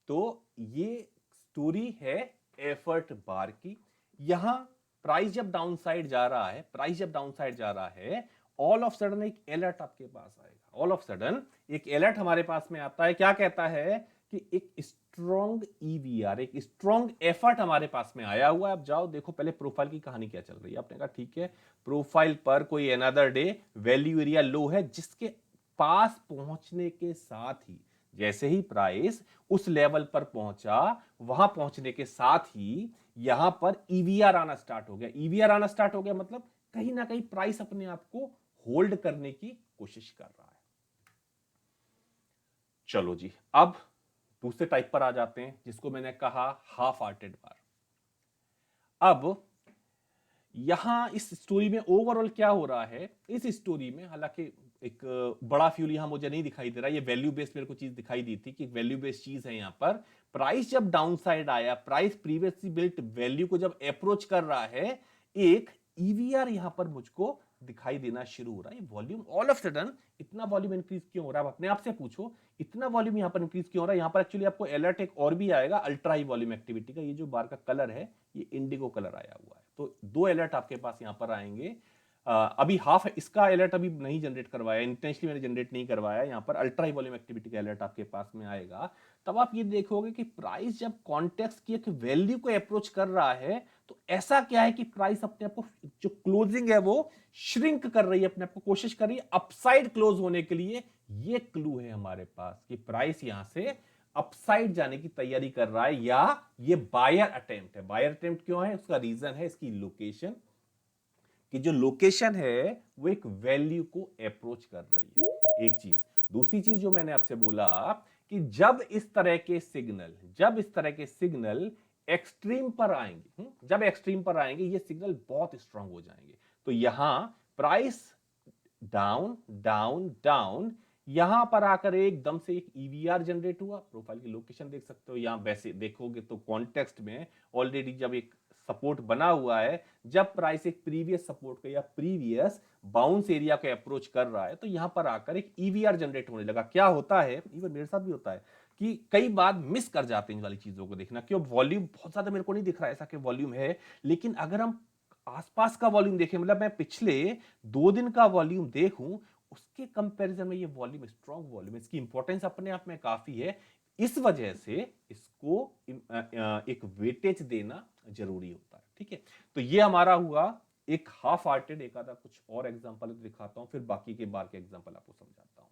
तो ये स्टोरी है एफर्ट बार की। यहां प्राइस जब डाउन साइड जा रहा है, प्राइस जब डाउन साइड जा रहा है, ऑल ऑफ सडन एक अलर्ट आपके पास आएगा, ऑल ऑफ सडन एक अलर्ट हमारे पास में आता है, क्या कहता है कि एक स्ट्रॉन्ग ईवीआर, एक स्ट्रॉन्ग एफर्ट हमारे पास में आया हुआ है। अब जाओ देखो पहले प्रोफाइल की कहानी क्या चल रही है। आपने कहा ठीक है, प्रोफाइल पर कोई another day value area low है, जिसके पास पहुंचने के साथ ही, जैसे ही प्राइस उस लेवल पर पहुंचा, वहां पहुंचने के साथ ही यहां पर ईवीआर आना स्टार्ट हो गया। ईवीआर आना स्टार्ट हो गया मतलब कहीं ना कहीं प्राइस अपने आप को होल्ड करने की कोशिश कर रहा है। चलो जी, अब दूसरे टाइप पर आ जाते हैं, जिसको मैंने कहा हाफ हार्टेड बार। अब यहां इस स्टोरी में ओवरऑल क्या हो रहा है, इस स्टोरी में हालांकि एक बड़ा फ्यूल यहां मुझे नहीं दिखाई दे रहा, ये वैल्यू बेस्ड मेरे को चीज दिखाई दी थी कि वैल्यू बेस्ड चीज है। यहां पर प्राइस जब डाउन साइड आया, प्राइस प्रीवियसली बिल्ट वैल्यू को जब अप्रोच कर रहा है, एक ईवीआर यहां पर मुझको दिखाई देना शुरू हो रहा है। वॉल्यूम ऑल ऑफ सडन इतना वॉल्यूम इंक्रीज क्यों हो रहा है, आप अपने आप से पूछो इतना वॉल्यूम यहां पर इंक्रीज क्यों हो रहा है। यहां पर एक्चुअली आपको अलर्ट एक और भी आएगा अल्ट्रा हाई वॉल्यूम एक्टिविटी का। ये जो बार का कलर है ये इंडिगो कलर आया हुआ है, तो दो अलर्ट आपके पास यहां पर आएंगे। अभी हाफ इसका अलर्ट अभी नहीं जनरेट करवाया, इंटेंशनली मैंने जनरेट नहीं करवाया। यहां पर अल्ट्रा हाई वॉल्यूम एक्टिविटी का अलर्ट आपके पास में आएगा। तब आप ये देखोगे कि प्राइस जब कॉन्टेक्स्ट की एक वैल्यू को अप्रोच कर रहा है, तो ऐसा क्या है कि प्राइस अपने आप को जो क्लोजिंग है वो श्रिंक कर रही है, अपने आप को कोशिश कर रही है अपसाइड क्लोज होने के लिए। ये क्लू है हमारे पास कि प्राइस यहां से अपसाइड जाने की तैयारी कर रहा है, या ये बायर अटेम्प्ट है। बायर अटेम्प्ट क्यों है, उसका रीजन है इसकी लोकेशन, कि जो लोकेशन है वो एक वैल्यू को अप्रोच कर रही है, एक चीज। दूसरी चीज जो मैंने आपसे बोला कि जब इस तरह के सिग्नल एक्सट्रीम पर आएंगे, जब एक्सट्रीम पर आएंगे ये सिग्नल बहुत स्ट्रांग हो जाएंगे। तो यहां प्राइस डाउन डाउन डाउन, यहां पर आकर एकदम से एक ईवीआर जनरेट हुआ। प्रोफाइल की लोकेशन देख सकते हो, यहां वैसे देखोगे तो कॉन्टेक्स्ट में ऑलरेडी जब एक सपोर्ट बना हुआ है, जब प्राइस एक प्रीवियस सपोर्ट का या प्रीवियस बाउंस एरिया को अप्रोच कर रहा है, तो यहां पर आकर एक ईवीआर जनरेट होने लगा। क्या होता है, इवन मेरे साथ भी होता है कि कई बार मिस कर जाते हैं इन वाली चीजों को देखना, क्यों वॉल्यूम बहुत ज्यादा मेरे को नहीं दिख रहा है ऐसा कि वॉल्यूम है, लेकिन अगर हम आसपास का वॉल्यूम देखें, मतलब मैं पिछले 2 दिन का वॉल्यूम देखूं, उसके कंपैरिजन में ये वॉल्यूम स्ट्रॉन्ग वॉल्यूम है, इसकी इंपॉर्टेंस अपने आप में काफी है। इस वजह से इसको एक वेटेज देना जरूरी होता है, ठीक है। तो ये हमारा हुआ एक हाफ हार्टेड, एक आधा कुछ और एग्जांपल दिखाता हूं, फिर बाकी के बार के एग्जांपल आपको समझाता हूं।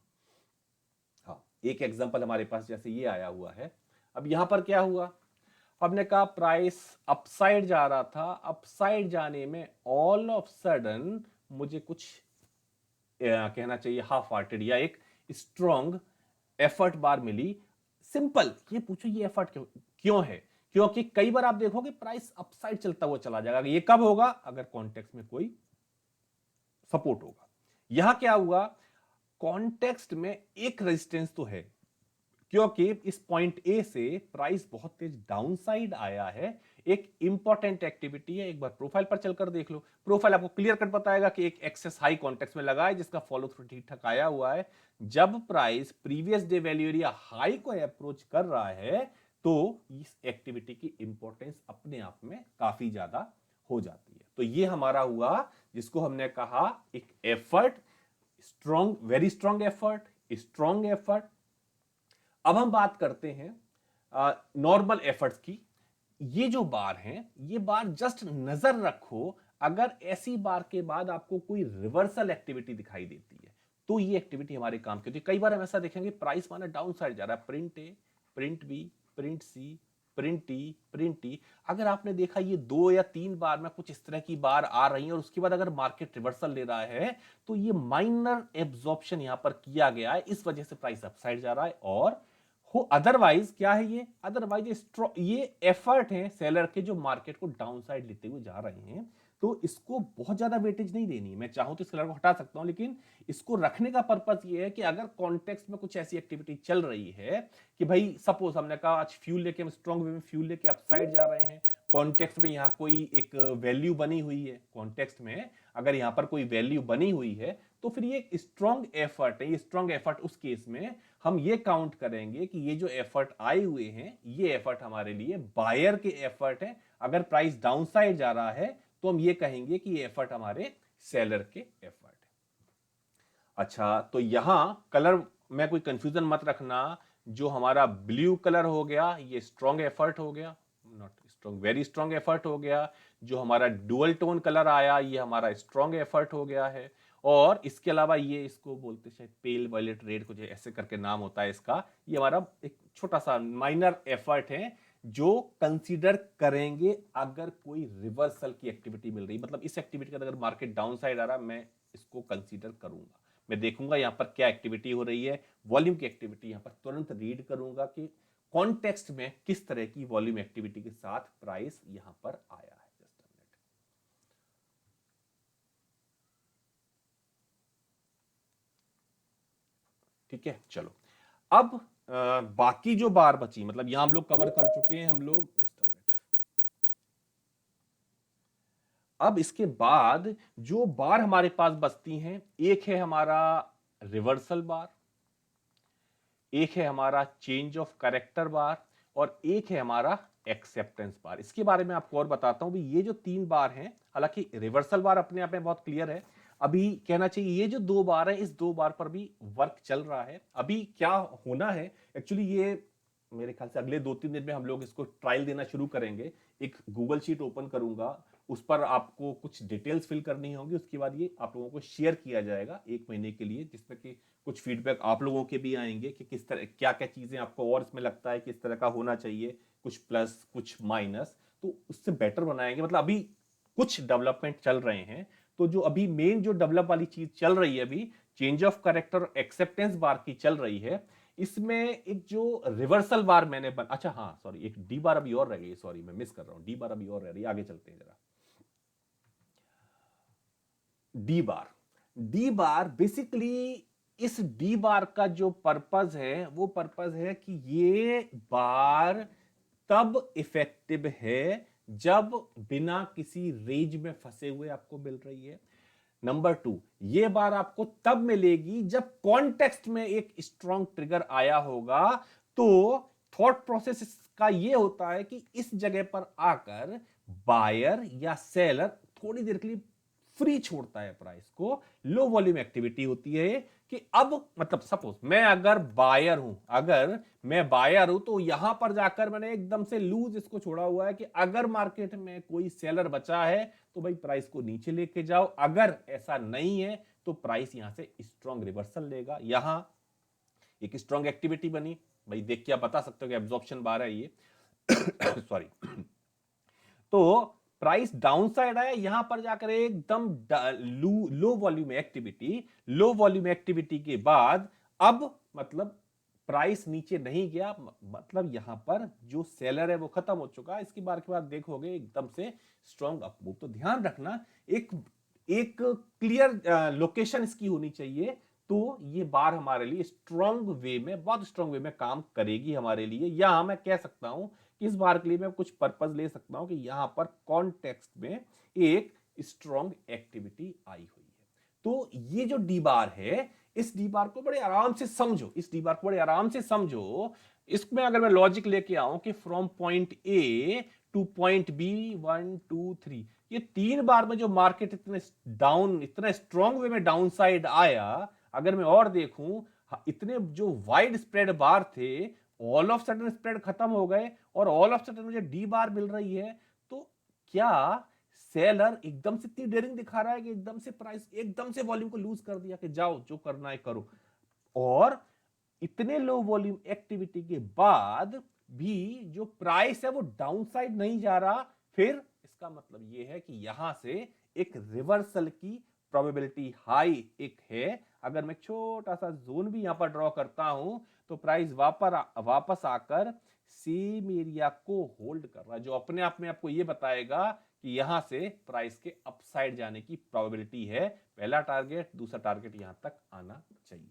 हाँ, एक एग्जांपल हमारे पास जैसे ये आया हुआ है। अब यहां पर क्या हुआ, हमने कहा प्राइस अपसाइड जा रहा था, अपसाइड जाने में ऑल ऑफ सडन मुझे कुछ कहना चाहिए हाफ हार्टेड या एक स्ट्रॉन्ग एफर्ट बार मिली। सिंपल, ये पूछो ये एफर्ट क्यों क्यों है, क्योंकि कई बार आप देखोगे प्राइस अपसाइड चलता हुआ चला जाएगा। ये कब होगा, अगर कॉन्टेक्स्ट में कोई सपोर्ट होगा। यहां क्या हुआ, कॉन्टेक्स्ट में एक रेजिस्टेंस तो है, क्योंकि इस पॉइंट ए से प्राइस बहुत तेज डाउन साइड आया है, एक इंपॉर्टेंट एक्टिविटी है। एक बार प्रोफाइल पर चलकर देख लो, प्रोफाइल आपको क्लियर कट बताएगा कि एक एक्सेस हाई कॉन्टेक्स्ट में लगा है, जिसका फॉलो थ्रू ठीक ठाक आया हुआ है। जब price previous day value area high को अप्रोच कर रहा है, तो इस एक्टिविटी की इंपॉर्टेंस अपने आप में काफी ज्यादा हो जाती है। तो ये हमारा हुआ जिसको हमने कहा एक effort, strong, very strong effort, strong effort. अब हम बात करते हैं नॉर्मल एफर्ट्स की। ये जो बार हैं, ये बार जस्ट नजर रखो, अगर ऐसी बार के बाद आपको कोई रिवर्सल एक्टिविटी दिखाई देती है, तो ये एक्टिविटी हमारे काम की होती है। कई बार हम ऐसा देखेंगे प्राइस माना डाउन साइड जा रहा है, प्रिंट ए, प्रिंट बी, प्रिंट सी, प्रिंट टी, प्रिंट टी। अगर आपने देखा ये 2 या 3 बार में कुछ इस तरह की बार आ रही है, और उसके बाद अगर मार्केट रिवर्सल ले रहा है, तो ये माइनर एब्जॉर्प्शन यहां पर किया गया है, इस वजह से प्राइस अपसाइड जा रहा है। और हो अदरवाइज क्या है, ये अदरवाइज ये एफर्ट है सेलर के जो मार्केट को डाउन साइड लेते हुए जा रहे हैं। तो इसको बहुत ज्यादा वेटेज नहीं देनी, मैं चाहूं तो सेलर को हटा सकता हूं, लेकिन इसको रखने का पर्पस ये है कि अगर कॉन्टेक्स्ट में कुछ ऐसी एक्टिविटी चल रही है कि भाई सपोज हमने कहा आज फ्यूल लेके, हम स्ट्रॉन्ग वे में फ्यूल लेके अपसाइड जा रहे हैं, कॉन्टेक्स्ट में यहां कोई एक वैल्यू बनी हुई है, कॉन्टेक्स्ट में अगर यहां पर कोई वैल्यू बनी हुई है, तो फिर ये स्ट्रॉन्ग एफर्ट है। ये स्ट्रॉन्ग एफर्ट उस केस में हम ये काउंट करेंगे कि ये जो एफर्ट आए हुए हैं, ये एफर्ट हमारे लिए बायर के एफर्ट है। अगर प्राइस डाउन साइड जा रहा है, तो हम ये कहेंगे कि ये एफर्ट हमारे सेलर के एफर्ट है। अच्छा, तो यहां कलर में कोई कंफ्यूजन मत रखना। जो हमारा ब्लू कलर हो गया, ये स्ट्रॉन्ग एफर्ट हो गया, not strong, very strong effort हो गया। जो हमारा डुअल टोन कलर आया, ये हमारा स्ट्रॉन्ग एफर्ट हो गया है। और इसके अलावा ये इसको बोलते शायद पेल वायलेट रेड, कुछ ऐसे करके नाम होता है इसका, ये हमारा एक छोटा सा माइनर एफर्ट है जो कंसीडर करेंगे अगर कोई रिवर्सल की एक्टिविटी मिल रही, मतलब इस एक्टिविटी का अगर मार्केट डाउन साइड आ रहा है, मैं इसको कंसीडर करूंगा। मैं देखूंगा यहां पर क्या एक्टिविटी हो रही है, वॉल्यूम की एक्टिविटी यहां पर तुरंत रीड करूंगा कि कॉन्टेक्स्ट में किस तरह की वॉल्यूम एक्टिविटी के साथ प्राइस यहां पर आया है। Just a minute. ठीक है, चलो अब बाकी जो बार बची, मतलब यहां हम लोग कवर कर चुके हैं हम लोग। अब इसके बाद जो बार हमारे पास बचती हैं, एक है हमारा रिवर्सल बार, एक है हमारा चेंज ऑफ कैरेक्टर बार, और एक है हमारा एक्सेप्टेंस बार। इसके बारे में आपको और बताता हूं भी। ये जो 3 बार हैं, हालांकि रिवर्सल बार अपने आप में बहुत क्लियर है, अभी कहना चाहिए ये जो 2 बार है, इस 2 बार पर भी वर्क चल रहा है। अभी क्या होना है एक्चुअली, ये मेरे ख्याल से अगले 2-3 दिन में हम लोग इसको ट्रायल देना शुरू करेंगे। एक गूगल शीट ओपन करूंगा, उस पर आपको कुछ डिटेल्स फिल करनी होंगी, उसके बाद ये आप लोगों को शेयर किया जाएगा 1 महीने के लिए, जिसमें कि कुछ फीडबैक आप लोगों के भी आएंगे कि किस तरह क्या क्या चीजें आपको और इसमें लगता है किस तरह का होना चाहिए, कुछ प्लस कुछ माइनस, तो उससे बेटर बनाएंगे। मतलब अभी कुछ डेवलपमेंट चल रहे हैं, तो जो अभी मेन जो डेवलप वाली चीज चल रही है अभी, चेंज ऑफ कैरेक्टर एक्सेप्टेंस बार की चल रही है, इसमें एक जो रिवर्सल बार मैंने अच्छा हाँ सॉरी, एक डी बार अभी और रह गई, सॉरी मैं मिस कर रहा हूं, डी बार अभी और रह रही है, आगे चलते हैं जरा। डी बार बेसिकली, इस डी बार का जो पर्पस है वो पर्पस है कि ये बार तब इफेक्टिव है जब बिना किसी रेंज में फंसे हुए आपको मिल रही है। नंबर 2, ये बार आपको तब मिलेगी जब कॉन्टेक्स्ट में एक स्ट्रॉन्ग ट्रिगर आया होगा। तो थॉट प्रोसेस का ये होता है कि इस जगह पर आकर बायर या सेलर थोड़ी देर के लिए फ्री छोड़ता है प्राइस को। लो वॉल्यूम एक्टिविटी होती है कि अब मतलब सपोज मैं अगर बायर हूं तो यहां पर जाकर मैंने एकदम से लूज इसको छोड़ा हुआ है कि अगर मार्केट में कोई सेलर बचा है तो भाई प्राइस को नीचे लेके जाओ, अगर ऐसा नहीं है तो प्राइस यहां से स्ट्रॉन्ग रिवर्सल लेगा। यहां एक स्ट्रॉन्ग एक्टिविटी बनी, भाई देख के आप बता सकते हो कि एब्जॉर्प्शन बार है ये सॉरी तो प्राइस डाउन साइड आया, यहां पर जाकर एकदम लो वॉल्यूम एक्टिविटी के बाद अब मतलब प्राइस नीचे नहीं गया, मतलब यहां पर जो सेलर है वो खत्म हो चुका है। इसकी बार के बाद देखोगे एकदम से स्ट्रॉन्ग अप मूव। तो ध्यान रखना, एक एक क्लियर लोकेशन इसकी होनी चाहिए, तो ये बार हमारे लिए स्ट्रॉन्ग वे में, बहुत स्ट्रॉन्ग वे में काम करेगी हमारे लिए। या मैं कह सकता हूं कि इस बार के लिए मैं कुछ पर्पस ले सकता हूं कि यहां पर कॉन्टेक्स्ट में एक स्ट्रॉन्ग एक्टिविटी आई हुई है। तो ये जो डी बार है, इस डी बार को बड़े आराम से समझो। इसमें अगर मैं लॉजिक लेके आऊं कि from point A to point B 1 2 3, ये 3 बार में जो मार्केट इतना स्ट्रॉन्ग वे में डाउन साइड आया, अगर मैं और देखूं, इतने जो वाइड स्प्रेड बार थे, ऑल ऑफ सडन स्प्रेड खत्म हो गए और ऑल ऑफ सडन मुझे डी बार मिल रही है। तो क्या सेलर एकदम से इतनी डेयरिंग दिखा रहा है कि एकदम से प्राइस एकदम से वॉल्यूम को लूज कर दिया कि जाओ जो करना है करो, और इतने लो वॉल्यूम एक्टिविटी के बाद भी जो प्राइस है वो डाउन साइड नहीं जा रहा, फिर इसका मतलब यह है कि यहां से एक रिवर्सल की प्रोबेबिलिटी हाई एक है। अगर मैं छोटा सा जोन भी यहां पर ड्रॉ करता हूं तो प्राइस वापस आकर सेम एरिया को होल्ड कर रहा है, जो अपने आप में आपको यह बताएगा कि यहां से प्राइस के अपसाइड जाने की प्रोबेबिलिटी है। पहला टारगेट, दूसरा टारगेट यहां तक आना चाहिए।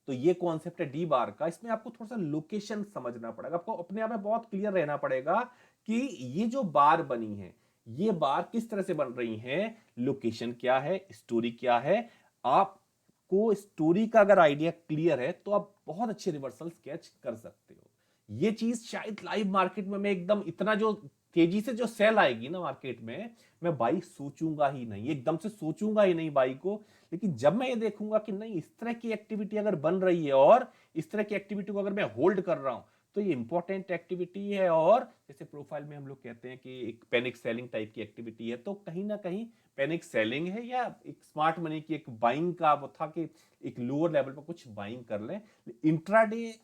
तो ये कॉन्सेप्ट है डी बार का। इसमें आपको थोड़ा सा लोकेशन समझना पड़ेगा, आपको अपने आप में बहुत क्लियर रहना पड़ेगा कि ये जो बार बनी है, ये बार किस तरह से बन रही है, लोकेशन क्या है, स्टोरी क्या है। आपको स्टोरी का अगर आइडिया क्लियर है तो आप बहुत अच्छे रिवर्सल स्केच कर सकते हो। ये चीज शायद लाइव मार्केट में मैं एकदम इतना जो तेजी से जो सेल आएगी ना मार्केट में, मैं बाई सोचूंगा ही नहीं, एकदम से सोचूंगा ही नहीं बाई को। लेकिन जब मैं ये देखूंगा कि नहीं, इस तरह की एक्टिविटी अगर बन रही है और इस तरह की एक्टिविटी को अगर मैं होल्ड कर रहा हूं तो ये इंपॉर्टेंट एक्टिविटी है, और जैसे प्रोफाइल में हम लोग कहते हैं कि एक पैनिक सेलिंग टाइप की एक्टिविटी है, तो कहीं ना कहीं पैनिक सेलिंग है या एक स्मार्ट मनी की एक बाइंग का वो था कि एक लोअर लेवल पर कुछ बाइंग कर लें। इंट्राडे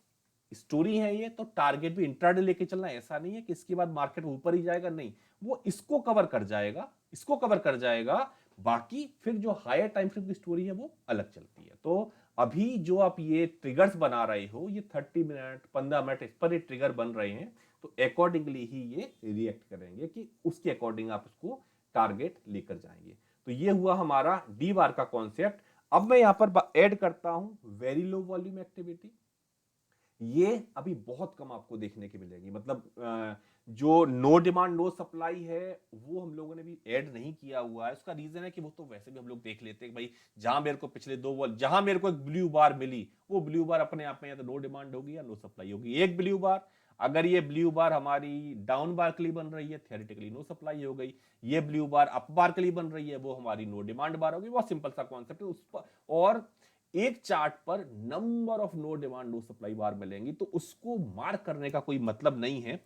स्टोरी है ये, तो टारगेट भी इंट्राडे लेके चलना, ऐसा नहीं है कि इसके बाद मार्केट ऊपर ही जाएगा, नहीं, वो इसको कवर कर जाएगा। बाकी फिर जो हायर टाइम फ्रेम की स्टोरी है वो अलग चलती है। तो अभी जो आप ये ट्रिगर्स बना रहे हो, ये 30 मिनट 15 मिनट इस पर ये ट्रिगर बन रहे हैं, तो अकॉर्डिंगली ही ये रिएक्ट करेंगे कि उसके अकॉर्डिंग आप उसको टारगेट लेकर जाएंगे। तो ये हुआ हमारा डी बार का कॉन्सेप्ट। अब मैं यहां पर ऐड करता हूं वेरी लो वॉल्यूम एक्टिविटी। ये अभी बहुत कम आपको देखने की मिलेगी, मतलब जो नो डिमांड नो सप्लाई है वो हम लोगों ने भी ऐड नहीं किया हुआ है। उसका रीजन है कि वो तो वैसे भी हम लोग देख लेते हैं कि भाई जहां मेरे को पिछले दो वॉल, जहां मेरे को एक ब्लू बार मिली, वो ब्लू बार अपने आप में या तो नो डिमांड होगी या नो सप्लाई होगी। एक ब्लू बार, अगर ये ब्लू बार हमारी डाउन बार के लिए बन रही है, थियोरेटिकली नो सप्लाई हो गई। ये ब्लू बार अप बार के लिए बन रही है, वो हमारी नो डिमांड बार होगी। बहुत सिंपल सा कॉन्सेप्ट है उस पर। और एक चार्ट पर number of no demand no supply bar मिलेंगी, तो उसको मार्क करने का कोई मतलब नहीं है।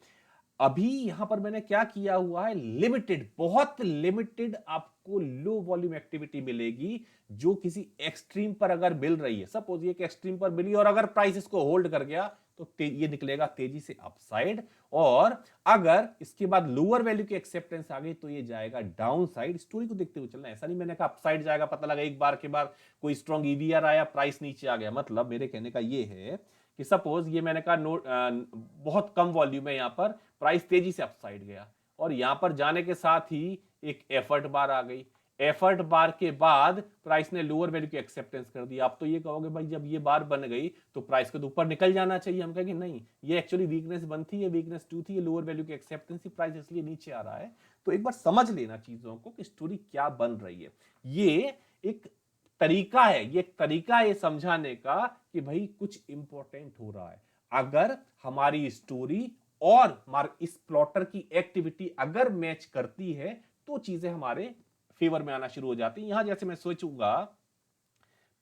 अभी यहां पर मैंने क्या किया हुआ है, लिमिटेड, बहुत लिमिटेड आपको लो वॉल्यूम एक्टिविटी मिलेगी जो किसी एक्सट्रीम पर अगर मिल रही है। सपोज ये कि एक्सट्रीम पर मिली और अगर प्राइस इसको होल्ड कर गया तो ये निकलेगा तेजी से अपसाइड, और अगर इसके बाद लोअर वैल्यू की एक्सेप्टेंस आ गई तो ये जाएगा डाउन साइड। स्टोरी को देखते हुए चलना, ऐसा नहीं मैंने कहा अपसाइड जाएगा, पता लगा एक बार के बाद कोई स्ट्रॉन्ग ईवीआर आया, प्राइस नीचे आ गया। मतलब मेरे कहने का ये है कि सपोज ये मैंने कहा बहुत कम वॉल्यूम है, यहां पर प्राइस तेजी से अपसाइड गया और यहां पर जाने के साथ ही एक एफर्ट बार आ गई। एफर्ट बार के बाद प्राइस ने लोअर वैल्यू की एक्सेप्टेंस कर दी। आप तो ये कहोगे भाई जब ये बार बन गई तो प्राइस के ऊपर निकल जाना चाहिए। हम कहेंगे नहीं, ये एक्चुअली वीकनेस 1 थी, ये वीकनेस 2 थी, ये लोअर वैल्यू की एक्सेप्टेंस थी, प्राइस इसलिए नीचे आ रहा है। तो एक बार समझ लेना चीजों को कि स्टोरी क्या बन रही है। ये एक तरीका है, ये एक तरीका है समझाने का कि भाई कुछ इंपॉर्टेंट हो रहा है। अगर हमारी स्टोरी और इस प्लॉटर की एक्टिविटी अगर मैच करती है तो चीजें हमारे फेवर में आना शुरू हो जाती है। यहां जैसे मैं सोचूंगा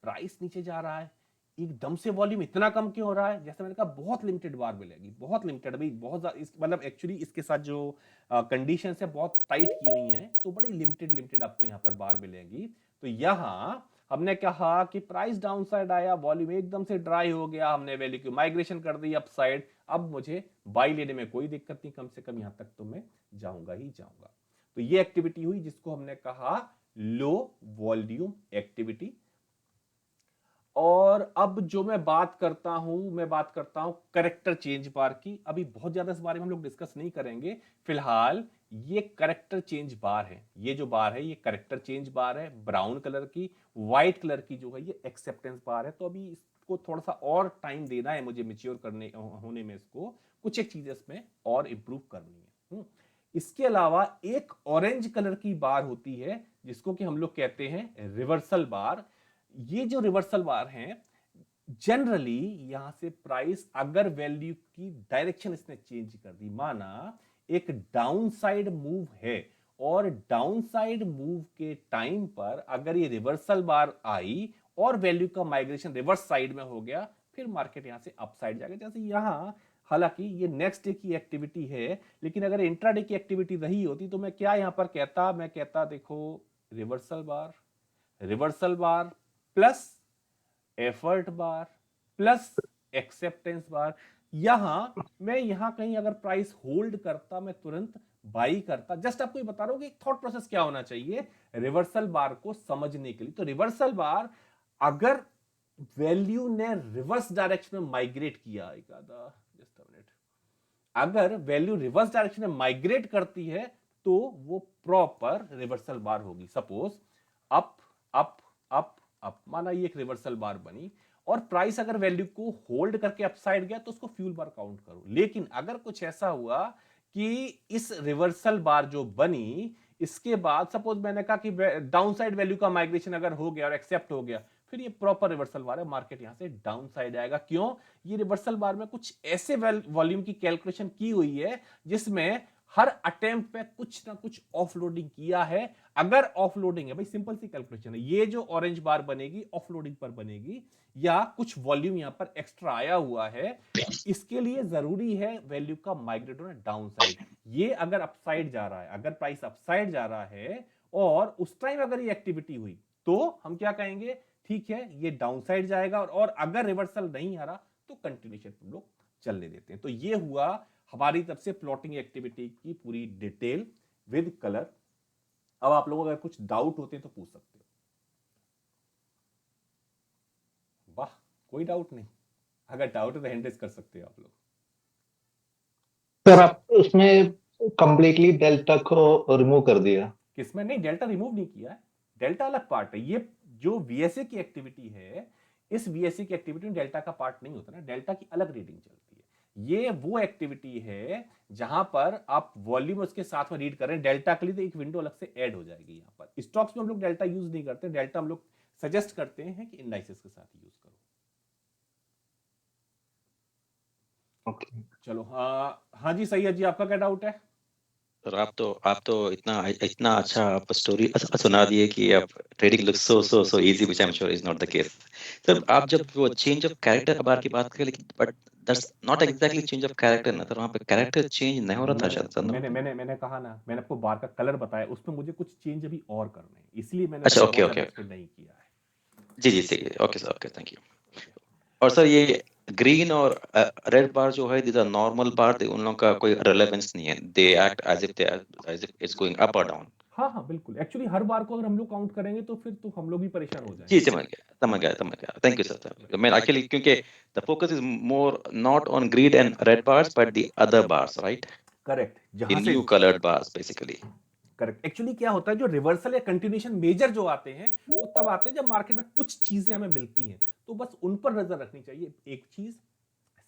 प्राइस नीचे जा रहा है, एकदम से वॉल्यूम इतना कम क्यों हो रहा है, जैसे मैंने कहा बहुत लिमिटेड बार मिलेगी, बहुत लिमिटेड भाई, बहुत मतलब एक्चुअली इसके साथ जो कंडीशंस है बहुत टाइट की हुई हैं, तो बड़ी लिमिटेड लिमिटेड आपको यहां पर बार मिलेगी। तो यहां हमने कहा कि प्राइस डाउन साइड आया, वॉल्यूम एकदम से ड्राई हो गया, हमने वैल्यू की माइग्रेशन कर दी अप साइड। अब मुझे बाई लेने में कोई दिक्कत नहीं, कम से कम यहां तक तो मैं जाऊंगा ही जाऊंगा। तो ये एक्टिविटी हुई जिसको हमने कहा लो वॉल्यूम एक्टिविटी। और अब जो मैं बात करता हूं करेक्टर चेंज बार की। अभी बहुत ज्यादा इस बारे में हम लोग डिस्कस नहीं करेंगे फिलहाल। ये करेक्टर चेंज बार है, ये जो बार है ये करेक्टर चेंज बार है, ब्राउन कलर की। व्हाइट कलर की जो है ये एक्सेप्टेंस बार है। तो अभी इसको थोड़ा सा और टाइम देना है मुझे मेच्योर करने होने में, इसको कुछ एक चीजें इसमें और इंप्रूव करनी है। इसके अलावा एक ऑरेंज कलर की बार होती है जिसको कि हम लोग कहते हैं रिवर्सल बार। ये जो रिवर्सल बार हैं जनरली यहां से प्राइस अगर वैल्यू की डायरेक्शन इसने चेंज कर दी, माना एक डाउन साइड मूव है और डाउन साइड मूव के टाइम पर अगर ये रिवर्सल बार आई और वैल्यू का माइग्रेशन रिवर्स साइड में हो गया, फिर मार्केट यहां से अप साइड जाएगा। जैसे यहां हालांकि ये नेक्स्ट डे की एक्टिविटी है, लेकिन अगर इंट्राडे की एक्टिविटी रही होती तो मैं क्या यहां पर कहता, मैं कहता देखो रिवर्सल बार प्लस एफर्ट बार प्लस एक्सेप्टेंस बार। यहां कहीं अगर प्राइस होल्ड करता मैं तुरंत बाई करता। जस्ट आपको ये बता रहा हूं कि थॉट प्रोसेस क्या होना चाहिए रिवर्सल बार को समझने के लिए। तो रिवर्सल बार अगर वैल्यू ने रिवर्स डायरेक्शन में माइग्रेट किया, जस्ट अ मिनट, अगर वैल्यू रिवर्स डायरेक्शन में माइग्रेट करती है तो वो प्रॉपर रिवर्सल बार होगी। Suppose up up up up, माना ये एक रिवर्सल बार बनी और प्राइस अगर वैल्यू को होल्ड करके अपसाइड गया तो उसको फ्यूल बार काउंट करो। लेकिन अगर कुछ ऐसा हुआ कि इस रिवर्सल बार जो बनी इसके बाद सपोज मैंने कहा कि डाउन साइड वैल्यू का माइग्रेशन अगर हो गया और एक्सेप्ट हो गया, फिर ये प्रॉपर रिवर्सल बार है, मार्केट यहां से डाउन साइड आएगा। क्यों? ये रिवर्सल बार में कुछ ऐसे वॉल्यूम की कैलकुलेशन की हुई है जिसमें हर अटेम्प्ट पे कुछ ना कुछ ऑफलोडिंग किया है। अगर ऑफलोडिंग है, भाई सिंपल सी कैलकुलेशन है, ये जो ऑरेंज बार बनेगी ऑफलोडिंग पर बनेगी या कुछ वॉल्यूम यहां पर एक्स्ट्रा आया हुआ है, इसके लिए जरूरी है वैल्यू का माइग्रेट होना डाउन साइड। ये अगर अपसाइड जा रहा है, अगर प्राइस अपसाइड जा रहा है और उस टाइम अगर ये एक्टिविटी हुई तो हम क्या कहेंगे, ठीक है ये डाउन साइड जाएगा। और अगर रिवर्सल नहीं आ रहा तो कंटिन्यूएशन हम लोग चलने देते हैं। तो ये हुआ हमारी तरफ से प्लॉटिंग एक्टिविटी की पूरी डिटेल विद कलर। अब आप लोगों को अगर कुछ डाउट होते हैं तो पूछ सकते हो। वाह, कोई डाउट नहीं? अगर डाउट है तो हैंड रेज कर सकते हो आप लोग। सर आप उसमें कंप्लीटली डेल्टा को रिमूव कर दिया। किसमें? नहीं, डेल्टा रिमूव नहीं किया है, डेल्टा अलग पार्ट है। ये जो वीएसए की एक्टिविटी है, इस वीएसए की एक्टिविटी में डेल्टा का पार्ट नहीं होता ना, डेल्टा की अलग रीडिंग चलती है। ये वो एक्टिविटी है जहां पर आप वॉल्यूम उसके साथ में रीड कर रहे हैं, डेल्टा के लिए तो एक विंडो अलग से ऐड हो जाएगी। यहां पर स्टॉक्स में हम लोग डेल्टा यूज नहीं करते, डेल्टा हम लोग सजेस्ट करते हैं कि इंडाइसेस के साथ यूज करो। ओके। चलो, हाँ जी सैयद जी, आपका क्या डाउट है? सर आप तो इतना इतना अच्छा आप स्टोरी सुना दिए कि आप trading looks so easy, which I am sure is not the case. Sir आप जब वो चेंज ऑफ कैरेक्टर बार की बात करें, लेकिन but that's not exactly change of character ना सर, वहाँ पे कैरेक्टर चेंज नहीं हो रहा था शायद सर ना? मैंने कहा ना, मैंने आपको बार का कलर बताया, उसमें मुझे कुछ चेंज अभी और करने हैं, इसलिए मैंने अच्छा, उसको ओके बहुत ओके, ज्यादा एक्सपेंड नहीं किया है। जी जी सही है, okay sir, okay, thank you. और सर ये ग्रीन और रेड बार जो है, दीज आर नॉर्मल बार, उन लोगों का कोई रिलेवेंस नहीं है, they act as if it's going up और डाउन। हाँ हाँ बिल्कुल, एक्चुअली हर बार को अगर हम लोग काउंट करेंगे तो फिर तो हम लोग भी परेशान हो जी जाएंगे। समझ गया, थैंक यू सर। मैं एक्चुअली क्योंकि the focus is more not on green and red bars but the other bars, right? Correct, the जहां से new coloured bars basically. Correct, actually क्या होता है, जो रिवर्सल या कंटिन्यूएशन मेजर जो आते हैं वो तब आते हैं जब मार्केट में कुछ चीजें हमें मिलती हैं, तो बस उन पर नजर रखनी चाहिए, एक चीज।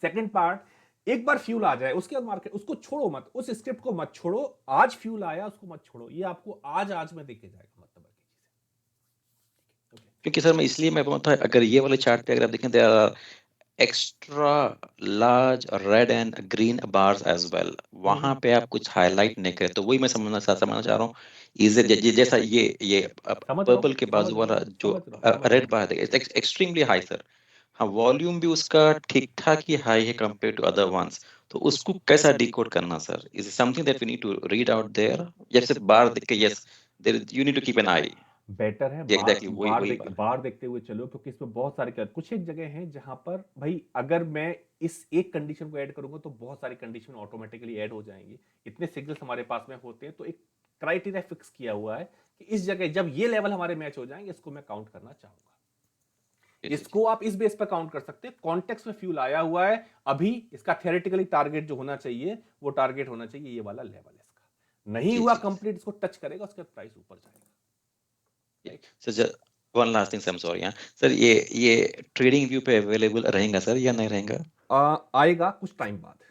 सेकंड पार्ट, एक बार फ्यूल आ जाए उसके बाद मार्केट उसको छोड़ो मत, उस स्क्रिप्ट को मत छोड़ो, आज फ्यूल आया उसको मत छोड़ो, ये आपको आज में देखे जाएगा, मतलब बाकी चीजें। क्योंकि सर मैं इसलिए मैं बोलता हूँ, अगर ये वाले चार्ट पे अगर आप देखें, they are extra large red and green bars as well, वहां पे आप कुछ हाईलाइट नहीं करे, तो वही मैं समझना चाह रहा हूँ। इज इट जैसा ये समझ रहा हूँ, पर्पल के बाजू वाला जो समझ रेड बार है, इट्स एक्सट्रीमली हाई सर। हाँ, वॉल्यूम भी उसका ठीक ठाक ही हाई है कंपेयर टू अदर वंस, तो उसको कैसा डिकोड करना sir? Is something that we need to read out there, या सिर्फ बार देख के yes there you need to keep an eye? Better है एग्जैक्टली वही वही बात। बार देखते हुए चलो, क्योंकि इसमें बहुत सारे कुछ एक जगह हैं जहां पर भाई अगर मैं इस एक कंडीशन को ऐड करूंगा तो बहुत सारी कंडीशन ऑटोमेटिकली ऐड हो जाएंगी। इतने सिग्नल्स हमारे पास में होते हैं, तो एक क्राइटेरिया फिक्स किया हुआ है कि इस जगह जब ये लेवल हमारे मैच हो जाएंगे, इसको मैं काउंट करना चाहूंगा। इसको आप इस बेस पर काउंट कर सकते हैं, कॉन्टेक्स्ट में फ्यूल आया हुआ है, अभी इसका थियोरेटिकली टारगेट जो होना चाहिए वो टारगेट होना चाहिए ये वाला लेवल, इसका नहीं हुआ कंप्लीट, इसको टच करेगा उसके बाद प्राइस ऊपर जाएगा। Sir one last thing, I'm sorry, sir ये ट्रेडिंग व्यू पे अवेलेबल रहेगा सर या नहीं रहेगा? आएगा कुछ टाइम बाद।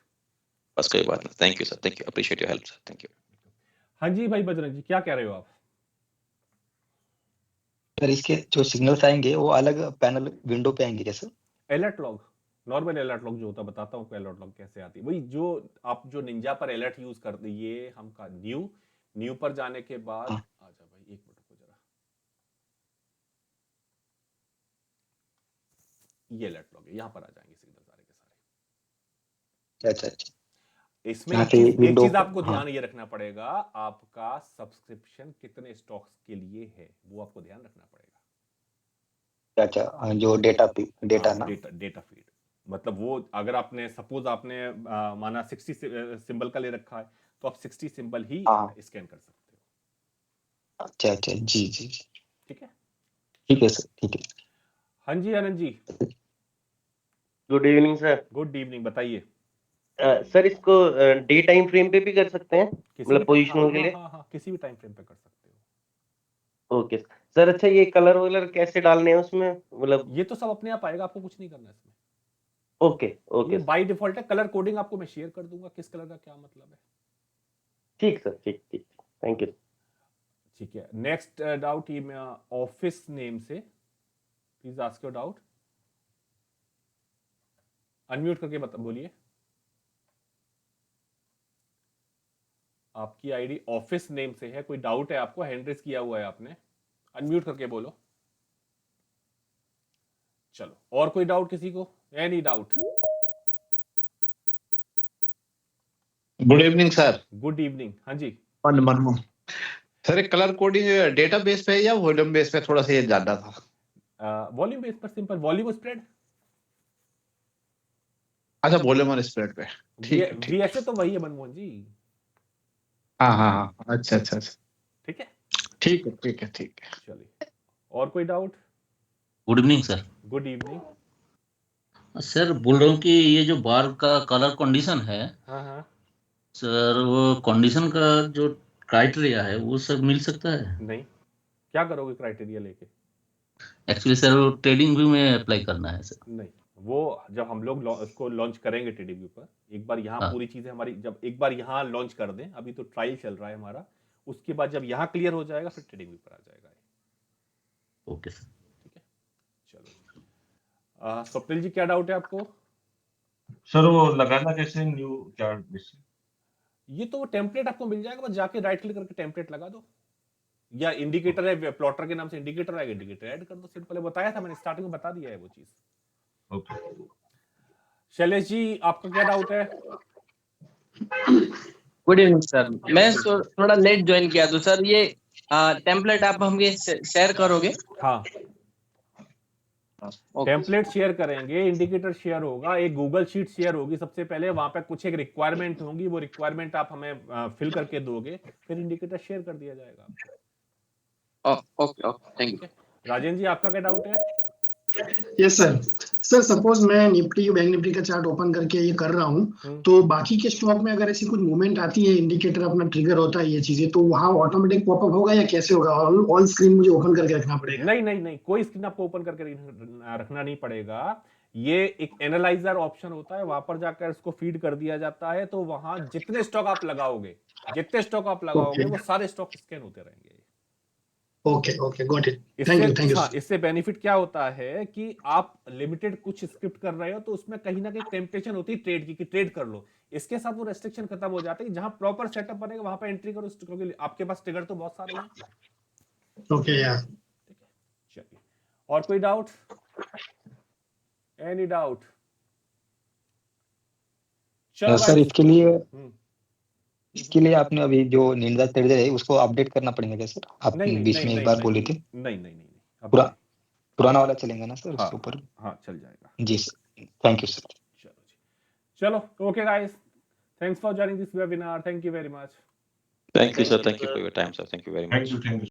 बस कोई बात नहीं, thank you sir, thank you, appreciate your help sir, thank you. हाँ जी भाई बजरंग जी, क्या कह रहे हो आप? सर इसके जो सिग्नल्स आएंगे वो अलग पैनल विंडो पे आएंगे क्या sir? Alert log, normal alert log जो होता है, बताता हूँ अलर्ट लॉग कैसे आती है। वही जो आप जो निंजा पर अलर्ट यूज करते, ये हम का न्यू पर जाने के बाद आजा भाई, एक मिनट को जरा, ये अलर्ट लॉग है, यहाँ पर आ जाएंगे सिग्नल सारे के सारे। अच्छा, इसमें यहाँ एक पे चीज विंडो, आपको हाँ, ध्यान ये रखना पड़ेगा, आपका सब्सक्रिप्शन कितने स्टॉक्स के लिए है वो आपको ध्यान रखना पड़ेगा। अच्छा, जो डेटा ना, डेटा फीड, मतलब वो अगर आपने सपोज आपने माना 60 सिंबल का ले रखा है, तो आप 60 सिंबल ही हाँ, स्कैन कर सकते हो। अच्छा, जी, ठीक है, ठीक है सर, ठीक है। हाँ जी Anand ji, good evening sir. Good evening, बताइए। सर इसको डे टाइम फ्रेम पे भी कर सकते हैं, मतलब पोजिशनल के लिए? हाँ, किसी भी टाइम फ्रेम पे कर सकते ओके सर। अच्छा, ये कलर वगैरह कैसे डालने हैं उसमें, मतलब? हो, ये तो सब अपने आप आएगा, आपको कुछ नहीं करना इसमें। ओके ये बाय डिफॉल्ट है, कलर कोडिंग आपको मैं शेयर कर दूंगा, किस कलर का क्या मतलब है। ठीक सर, ठीक, थैंक यू। ठीक है, नेक्स्ट डाउट, ये ऑफिस नेम से please ask your doubt, unmute करके बोलिए। आपकी आईडी ऑफिस नेम से है, कोई डाउट है आपको, हैंड रेज किया हुआ है आपने, अनम्यूट करके बोलो। चलो, और कोई डाउट किसी को? Any doubt? Good evening sir. Good evening, हाँ जी। Manmohan sir, colour coding data base पे या वॉल्यूम बेस पे, थोड़ा सा ये जानना था। वॉल्यूम बेस पर, सिंपल वॉल्यूम स्प्रेड। अच्छा, वॉल्यूम और स्प्रेड पे, ठीक है, ठीक। वीएसए तो वही है मनमोहन जी। हाँ, अच्छा, ठीक है, ठीक है। चलिए, और कोई doubt? Good evening sir. Good evening. Sir बोल रहा हूँ कि ये जो बार का कलर कंडीशन है, हाँ, सर वो कंडीशन का जो क्राइटेरिया है वो सब मिल सकता है? नहीं, क्या करोगे क्राइटेरिया लेके? एक्चुअली सर ट्रेडिंग व्यू में अप्लाई करना है सर। नहीं, वो जब हम लोग उसको लॉन्च करेंगे ट्रेडिंग व्यू पर, एक बार यहाँ हाँ। पूरी चीजें हमारी जब एक बार यहाँ लॉन्च कर दें, अभी तो ट्रायल चल रहा है हमारा, उसके बाद जब यहाँ क्लियर हो जाएगा फिर ट्रेडिंग व्यू पर आ जाएगा। Okay sir. ठीक है, चलो स्वप्निल जी क्या डाउट है आपको? सर वो लगाना कैसे न्यू चार्ट बेसिस? ये तो टेम्पलेट आपको मिल जाएगा, बस जाके राइट क्लिक करके टेम्पलेट लगा दो, या इंडिकेटर है प्लॉटर के नाम से इंडिकेटर आएगा, इंडिकेटर ऐड कर दो, सिंपल है, बताया था मैंने स्टार्टिंग में, बता दिया है वो चीज। ओके। शैलेश जी आपका क्या डाउट है? गुड इवनिंग सर, मैं थोड़ा लेट ज्वाइन किया तो सर ये टेम्पलेट आप हमें शेयर करोगे? हाँ, टेम्पलेट शेयर करेंगे, इंडिकेटर शेयर होगा, एक गूगल शीट शेयर होगी सबसे पहले, वहां पे कुछ एक रिक्वायरमेंट होंगी, वो रिक्वायरमेंट आप हमें फिल करके दोगे, फिर इंडिकेटर शेयर कर दिया जाएगा आपको। Okay okay, thank you. Rajendra ji आपका क्या डाउट है? Yes sir. सर सपोज मैं निफ्टी बैंक निफ्टी का चार्ट ओपन करके ये कर रहा हूँ, तो बाकी के स्टॉक में अगर ऐसी कुछ मूवमेंट आती है, इंडिकेटर अपना ट्रिगर होता है, ये चीजें, तो वहाँ ऑटोमेटिक पॉपअप होगा या कैसे होगा? ऑल स्क्रीन मुझे ओपन करके रखना पड़ेगा? नहीं नहीं नहीं, कोई स्क्रीन आपको ओपन करके रखना नहीं पड़ेगा, ये एक एनालाइजर ऑप्शन होता है, वहां पर जाकर इसको फीड कर दिया जाता है, तो वहां जितने स्टॉक आप लगाओगे वो सारे स्टॉक स्कैन होते रहेंगे। Okay okay, got it, thank you. इससे बेनिफिट क्या होता है कि आप लिमिटेड कुछ स्क्रिप्ट कर रहे हो तो उसमें कहीं ना कहीं टेम्पटेशन होती है ट्रेड की, कि ट्रेड कर लो, इसके साथ वो रेस्ट्रिक्शन खत्म हो जाते हैं, जहां प्रॉपर सेटअप बनेगा वहां पर एंट्री करो, क्योंकि आपके पास ट्रिगर तो बहुत सारे हैं। ओके यार, ठीक है, चलिए, और कोई डाउट? Any doubt? चलो सर इसके लिए आपने अभी जो निंजा ट्रेडर है उसको अपडेट करना पड़ेगा क्या सर? आप बीच में एक बार बोले थे। नहीं, पुराना वाला चलेगा ना सर उसके ऊपर? हाँ चल जाएगा जी सर, थैंक यू सर। चलो okay guys, thanks for joining this webinar, thank you very much. Thank you, sir. Thank you for your time, sir. Thank you very much. Thank you.